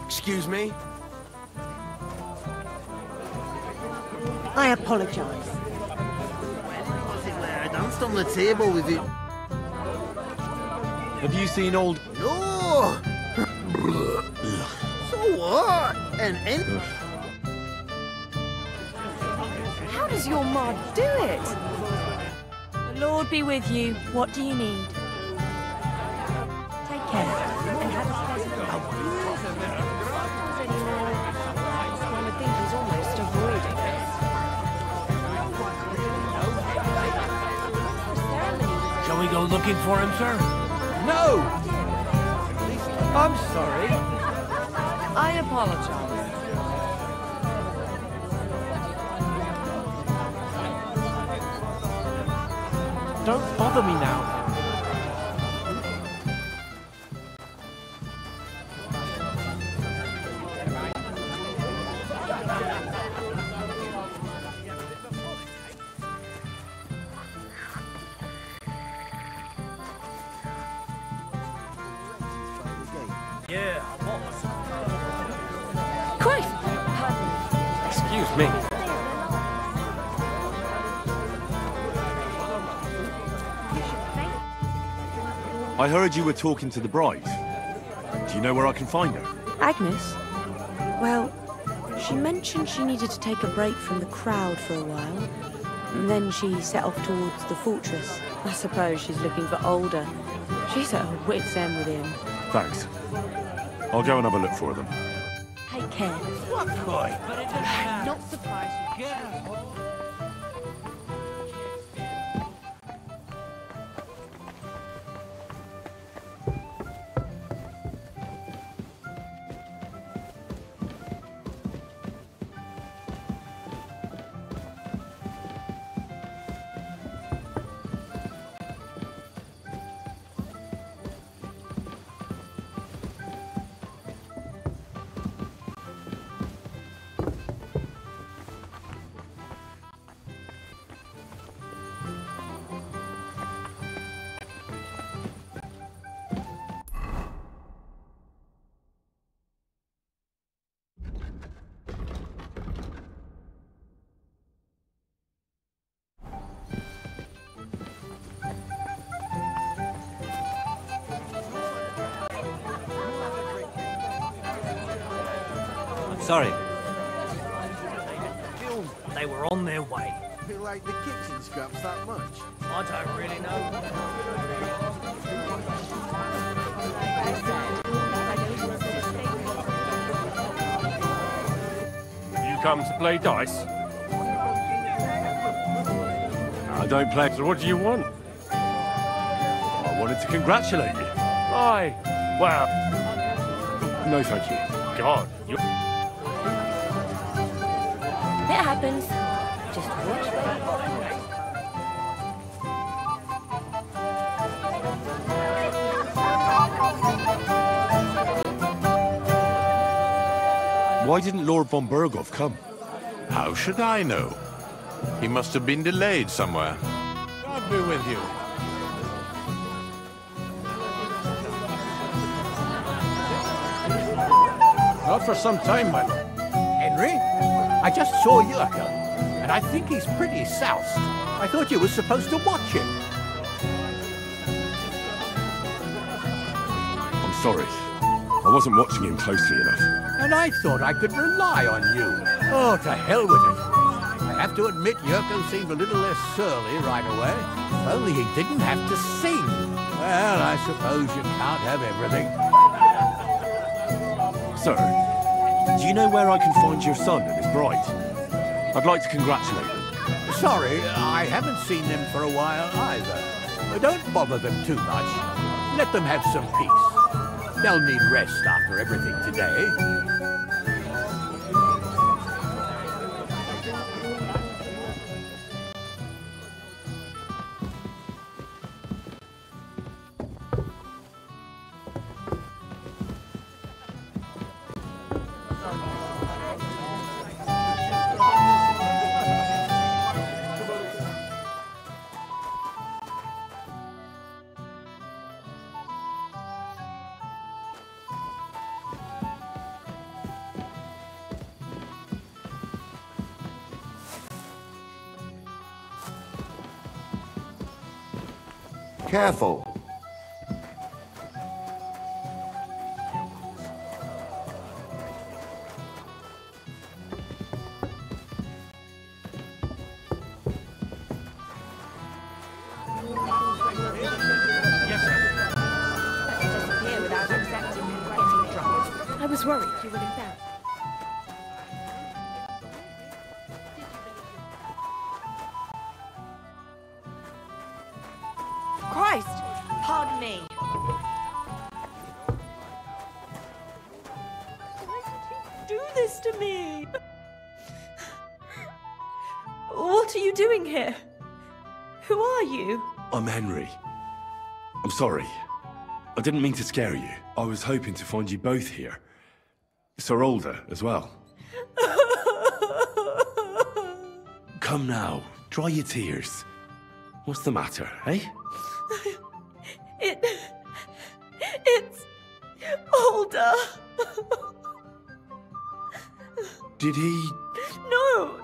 Excuse me? I apologize. I danced on the table with you. Have you seen old... No! So what? How does your ma do it? The Lord be with you. What do you need? Take care and have a pleasant day. I think he's almost avoiding us. Shall we go looking for him, sir? No! I'm sorry. I apologize. Don't bother me now. Yeah, Christ! Excuse me. I heard you were talking to the bride. Do you know where I can find her? Agnes? Well, she mentioned she needed to take a break from the crowd for a while. And then she set off towards the fortress. I suppose she's looking for Alda. She's at her wit's end with him. Thanks. I'll go and have a look for them. Take care. What boy? Not surprised. Sorry. They were on their way. You like the kitchen scraps that much? I don't really know. You come to play dice? I don't play. So what do you want? I wanted to congratulate you. Aye. Well... No, thank you. God, you... It happens. Just watch me. Why didn't Lord von Berghoff come? How should I know? He must have been delayed somewhere. God be with you. Not for some time, my lord. Henry, I just saw Yurka, and I think he's pretty soused. I thought you were supposed to watch him. I'm sorry. I wasn't watching him closely enough. And I thought I could rely on you. Oh, to hell with it. I have to admit, Yurko seemed a little less surly right away. If only he didn't have to sing. Well, I suppose you can't have everything. Sir, do you know where I can find your son and his bride? I'd like to congratulate them. Sorry, I haven't seen them for a while either. Don't bother them too much. Let them have some peace. They'll need rest after everything today. Careful. I was worried you would embarrass. Christ! Pardon me. Why did you do this to me? What are you doing here? Who are you? I'm Henry. I'm sorry. I didn't mean to scare you. I was hoping to find you both here. Sir Alder as well. Come now, dry your tears. What's the matter, eh? It's Alder. Did he? No.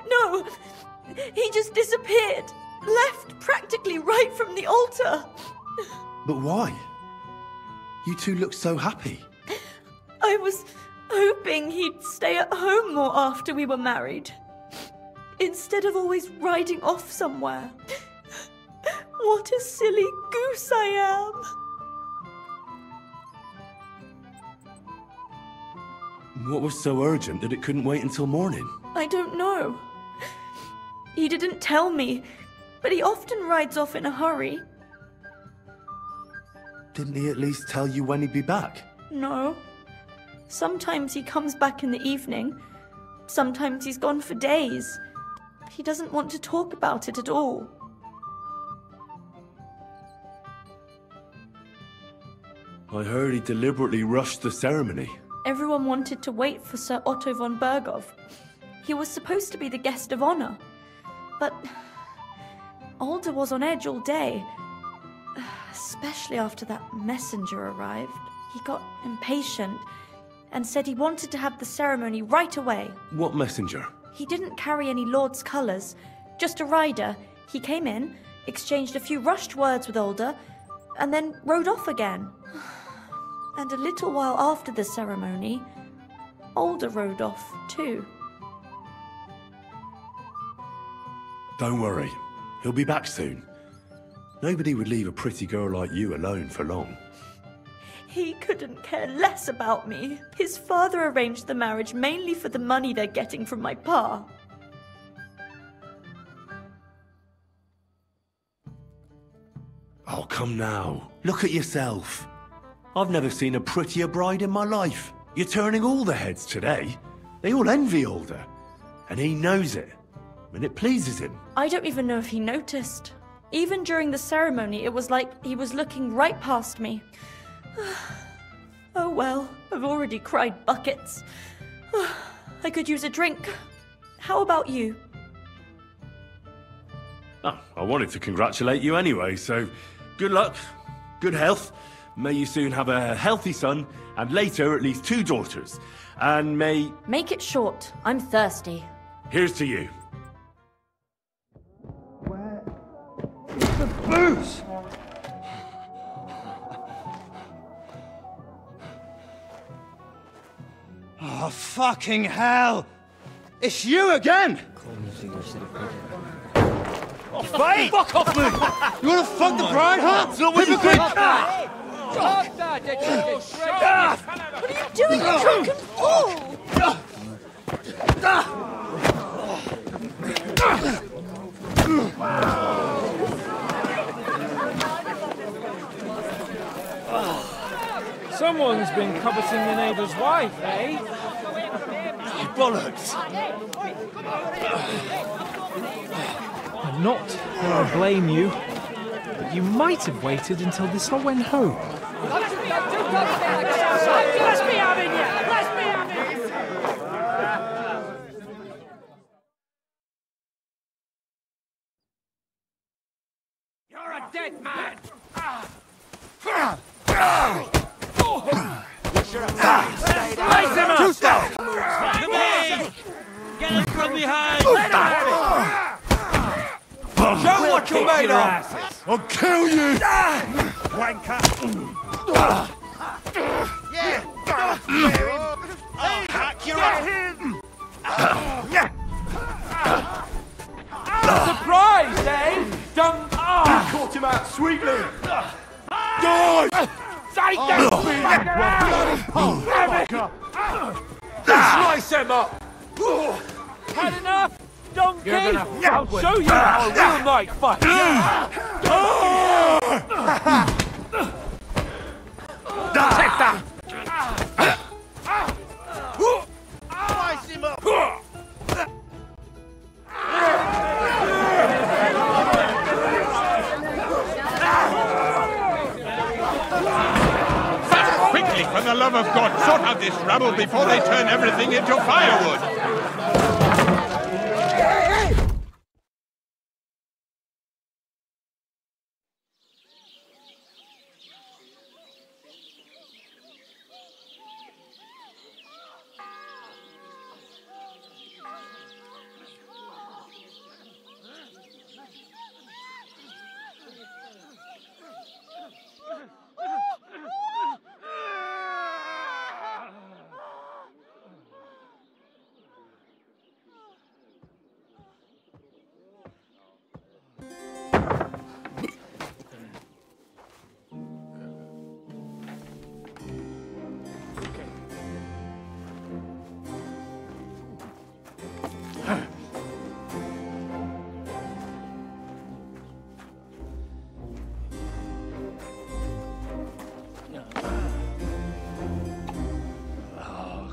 He just disappeared. Left practically right from the altar. But why? You two look so happy. I was hoping he'd stay at home more after we were married. Instead of always riding off somewhere. What a silly goose I am. What was so urgent that it couldn't wait until morning? I don't know. He didn't tell me, but he often rides off in a hurry. Didn't he at least tell you when he'd be back? No. Sometimes he comes back in the evening. Sometimes he's gone for days. He doesn't want to talk about it at all. I heard he deliberately rushed the ceremony. Everyone wanted to wait for Sir Otto von Berghoff. He was supposed to be the guest of honor. But Alder was on edge all day. Especially after that messenger arrived. He got impatient and said he wanted to have the ceremony right away. What messenger? He didn't carry any Lord's colours, just a rider. He came in, exchanged a few rushed words with Alder, and then rode off again. And a little while after the ceremony, Alder rode off too. Don't worry. He'll be back soon. Nobody would leave a pretty girl like you alone for long. He couldn't care less about me. His father arranged the marriage mainly for the money they're getting from my pa. Oh, come now. Look at yourself. I've never seen a prettier bride in my life. You're turning all the heads today. They all envy Alder. And he knows it. And it pleases him. I don't even know if he noticed. Even during the ceremony, it was like he was looking right past me. Oh well, I've already cried buckets. I could use a drink. How about you? Oh, I wanted to congratulate you anyway, so good luck, good health. May you soon have a healthy son, and later at least 2 daughters. And may... Make it short. I'm thirsty. Here's to you. The booze! Oh, fucking hell! It's you again! Oh, Fight! fuck off me! You wanna fuck the bride, huh? It's not what you think! What are you doing, you drunken fool? Someone's been coveting your neighbour's wife, eh? Bollocks! I'm not going to blame you, but you might have waited until this all went home. Let's be having you! Let's be having you! You're a dead man! Raise him up! Come in! Get him from behind! Show what you're made of! I'll kill you! Wanker! I'll hack your ass! Surprised, eh? Don't... Caught him out sweetly! Die! Take that! Slice him up! Had enough? Donkey! I'll show you how a real knight fights! Take that! Slice him up! Quickly, for the love of God, sort out this rabble before they turn everything into firewood!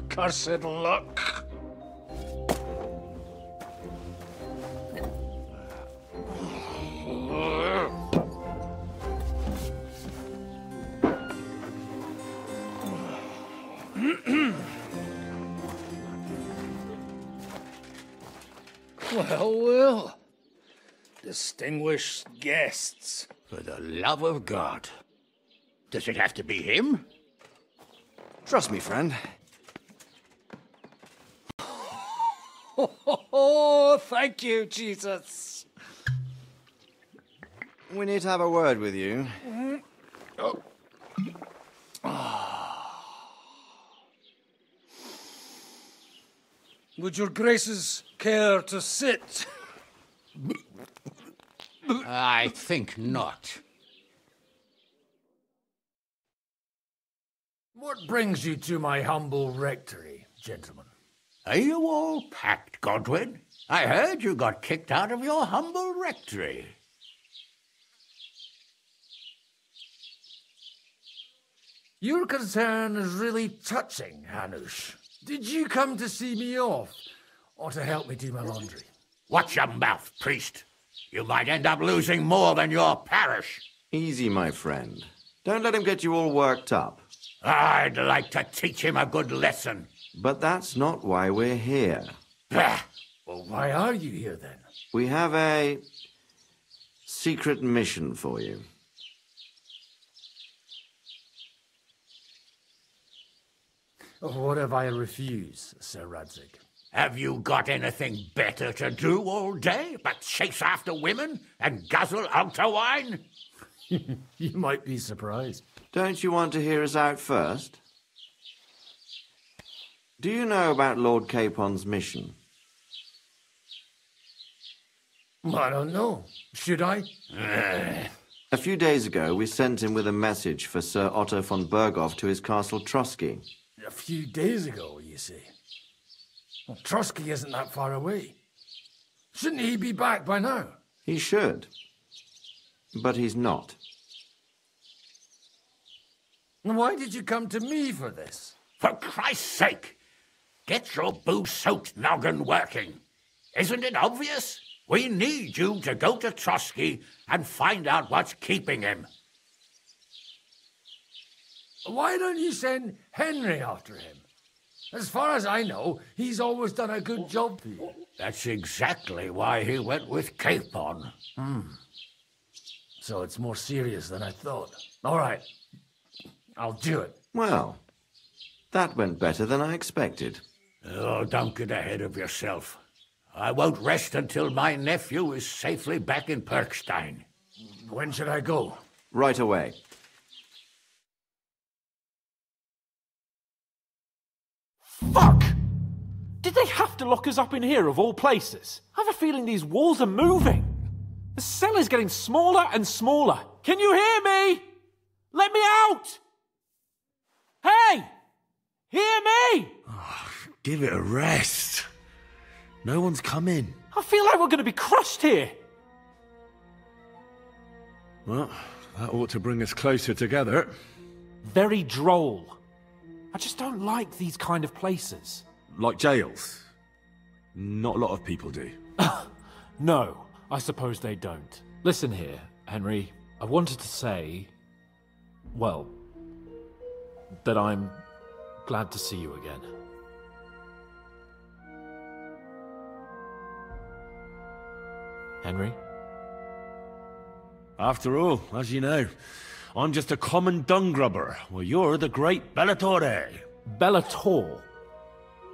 Cursed luck. Well. Distinguished guests. For the love of God. Does it have to be him? Trust me, friend. Oh, thank you, Jesus. We need to have a word with you. Would your graces care to sit? I think not. What brings you to my humble rectory, gentlemen? Are you all packed, Godwin? I heard you got kicked out of your humble rectory. Your concern is really touching, Hanush. Did you come to see me off, or to help me do my laundry? Watch your mouth, priest. You might end up losing more than your parish. Easy, my friend. Don't let him get you all worked up. I'd like to teach him a good lesson. But that's not why we're here. Well, why are you here, then? We have a secret mission for you. What if I refuse, Sir Radzig? Have you got anything better to do all day but chase after women and guzzle altar wine? You might be surprised. Don't you want to hear us out first? Do you know about Lord Capon's mission? I don't know. Should I? A few days ago, we sent him with a message for Sir Otto von Berghoff to his castle Trotsky. A few days ago, you say? Well, Trotsky isn't that far away. Shouldn't he be back by now? He should. But he's not. And why did you come to me for this? For Christ's sake! Get your booze-soaked noggin working. Isn't it obvious? We need you to go to Trotsky and find out what's keeping him. Why don't you send Henry after him? As far as I know, he's always done a good job for you. That's exactly why he went with Capon. So it's more serious than I thought. All right. I'll do it. Well, that went better than I expected. Oh, don't get ahead of yourself. I won't rest until my nephew is safely back in Perkstein. When should I go? Right away. Fuck! Did they have to lock us up in here of all places? I have a feeling these walls are moving. The cell is getting smaller and smaller. Can you hear me? Let me out! Hey! Hear me! Oh, give it a rest. No one's coming. I feel like we're going to be crushed here. Well, that ought to bring us closer together. Very droll. I just don't like these kind of places. Like jails? Not a lot of people do. No, I suppose they don't. Listen here, Henry. I wanted to say, well, that I'm glad to see you again. Henry? After all, as you know, I'm just a common dung grubber, while you're the great Bellatore. Bellator?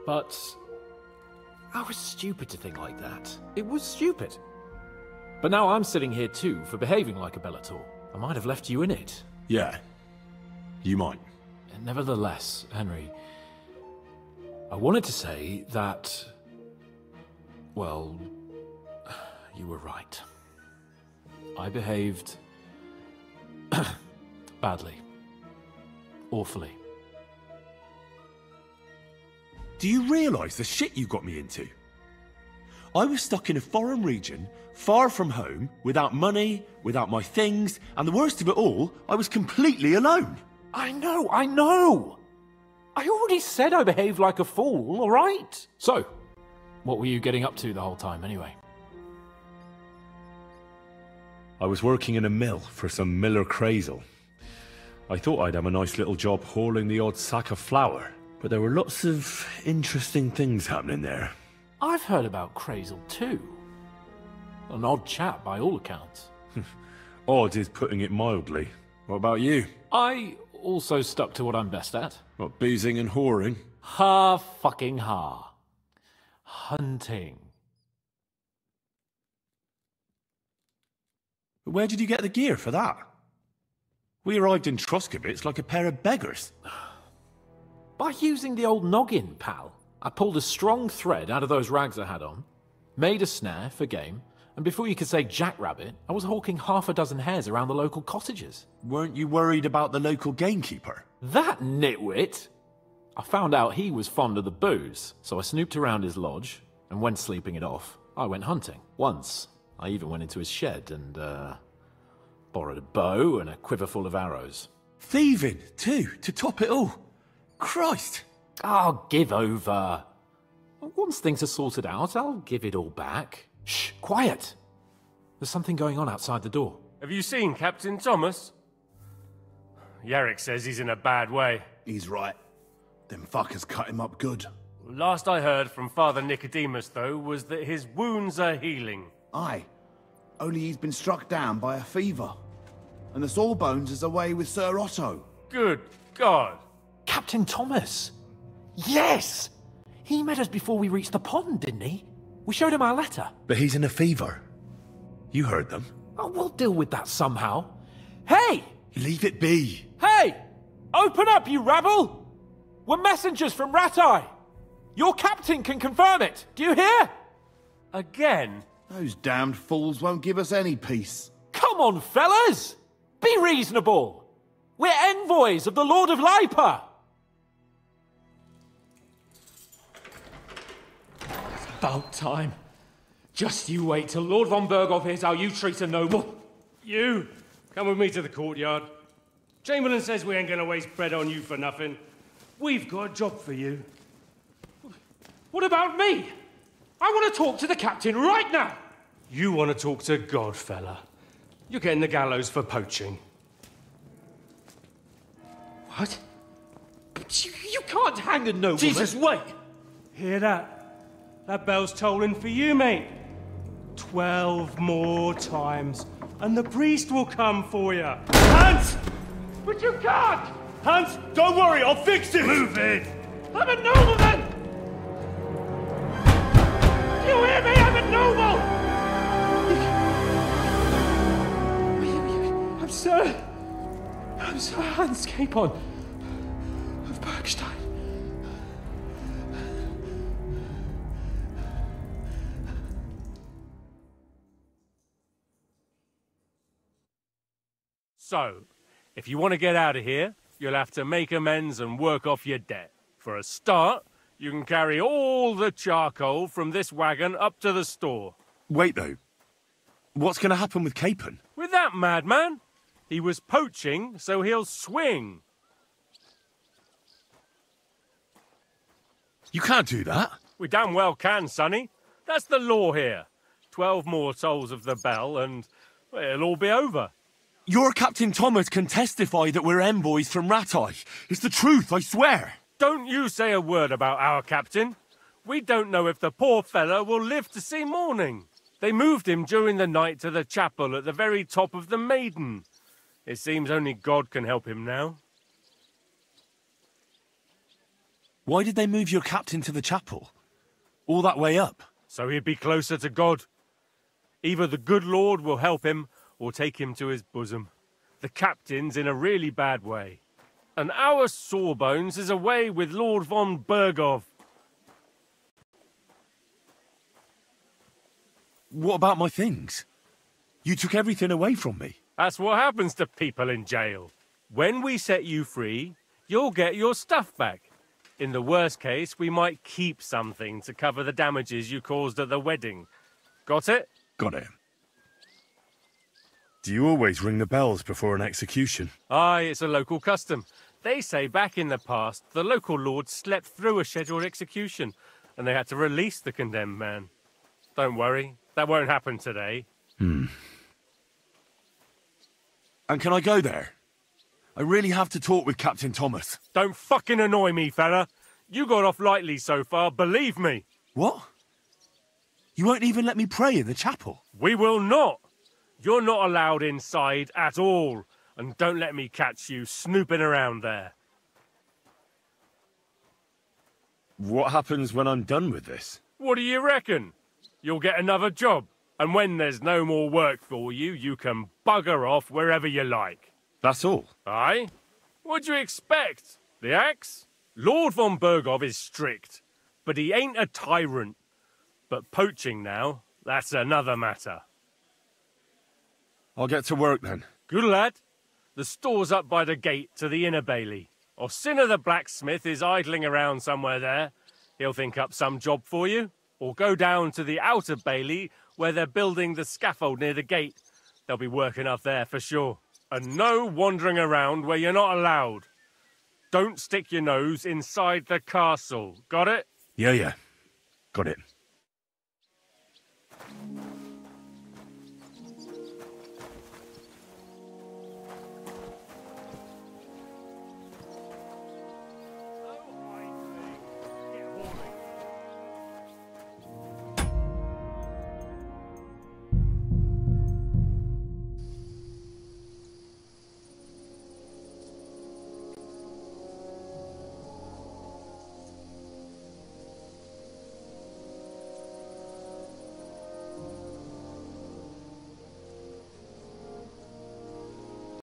But I was stupid to think like that. It was stupid. But now I'm sitting here too for behaving like a Bellator. I might have left you in it. Yeah, you might. Nevertheless, Henry, I wanted to say that, well, you were right. I behaved badly. Awfully. Do you realise the shit you got me into? I was stuck in a foreign region, far from home, without money, without my things, and the worst of it all, I was completely alone. I know! I already said I behaved like a fool, all right? So, what were you getting up to the whole time, anyway? I was working in a mill for some Miller Crazel. I thought I'd have a nice little job hauling the odd sack of flour, but there were lots of interesting things happening there. I've heard about Crazel too. An odd chap by all accounts. Odd is putting it mildly. What about you? I also stuck to what I'm best at. What, boozing and whoring? Fucking hunting. Where did you get the gear for that? We arrived in Troskowitz like a pair of beggars. By using the old noggin, pal. I pulled a strong thread out of those rags I had on, made a snare for game, And before you could say jackrabbit, I was hawking half a dozen hares around the local cottages. Weren't you worried about the local gamekeeper? That nitwit! I found out he was fond of the booze, so I snooped around his lodge, and when sleeping it off, I went hunting. Once, I even went into his shed and, borrowed a bow and a quiver full of arrows. Thieving, too, to top it all. Christ! Oh, give over. Once things are sorted out, I'll give it all back. Shh, quiet! There's something going on outside the door. Have you seen Captain Thomas? Yarrick says he's in a bad way. He's right. Them fuckers cut him up good. Last I heard from Father Nicodemus, though, was that his wounds are healing. Aye. Only he's been struck down by a fever. And the Sawbones is away with Sir Otto. Good God! Captain Thomas! Yes! He met us before we reached the pond, didn't he? We showed him our letter. But he's in a fever. You heard them. Oh, we'll deal with that somehow. Hey! Leave it be. Hey! Open up, you rabble! We're messengers from Ratai. Your captain can confirm it. Do you hear? Again? Those damned fools won't give us any peace. Come on, fellas! Be reasonable. We're envoys of the Lord of Lipa. About time. Just you wait till Lord von Berghoff hears how you treat a noble. You, come with me to the courtyard. Chamberlain says we ain't gonna waste bread on you for nothing. We've got a job for you. What about me? I want to talk to the captain right now. You want to talk to God, fella. You're getting the gallows for poaching. What? You can't hang a nobleman. Jesus, wait! Hear that? That bell's tolling for you, mate. 12 more times, and the priest will come for you. Hans! But you can't! Hans, don't worry, I'll fix it! Move it! I'm a nobleman! You hear me? I'm a noble! I'm Sir Hans Capon of Bergstein. So, if you want to get out of here, you'll have to make amends and work off your debt. For a start, you can carry all the charcoal from this wagon up to the store. Wait, though. What's going to happen with Capon? With that madman? He was poaching, so he'll swing. You can't do that. We damn well can, sonny. That's the law here. 12 more tolls of the bell and well, it'll all be over. Your Captain Thomas can testify that we're envoys from Ratai. It's the truth, I swear. Don't you say a word about our captain. We don't know if the poor fellow will live to see morning. They moved him during the night to the chapel at the very top of the Maiden. It seems only God can help him now. Why did they move your captain to the chapel? All that way up? So he'd be closer to God. Either the good Lord will help him, or take him to his bosom. The captain's in a really bad way. And our Sawbones is away with Lord von Berghoff. What about my things? You took everything away from me. That's what happens to people in jail. When we set you free, you'll get your stuff back. In the worst case, we might keep something to cover the damages you caused at the wedding. Got it? Got it. Do you always ring the bells before an execution? Aye, it's a local custom. They say back in the past, the local lord slept through a scheduled execution, and they had to release the condemned man. Don't worry, that won't happen today. And can I go there? I really have to talk with Captain Thomas. Don't fucking annoy me, fella. You got off lightly so far, believe me. What? You won't even let me pray in the chapel? We will not. You're not allowed inside at all. And don't let me catch you snooping around there. What happens when I'm done with this? What do you reckon? You'll get another job. And when there's no more work for you, you can bugger off wherever you like. That's all? Aye? What'd you expect? The axe? Lord von Berghoff is strict, but he ain't a tyrant. But poaching now, that's another matter. I'll get to work then. Good lad. The store's up by the gate to the inner bailey. Orsina the blacksmith is idling around somewhere there. He'll think up some job for you. Or go down to the outer bailey where they're building the scaffold near the gate. They'll be working up there for sure. And no wandering around where you're not allowed. Don't stick your nose inside the castle. Got it? Yeah. Got it.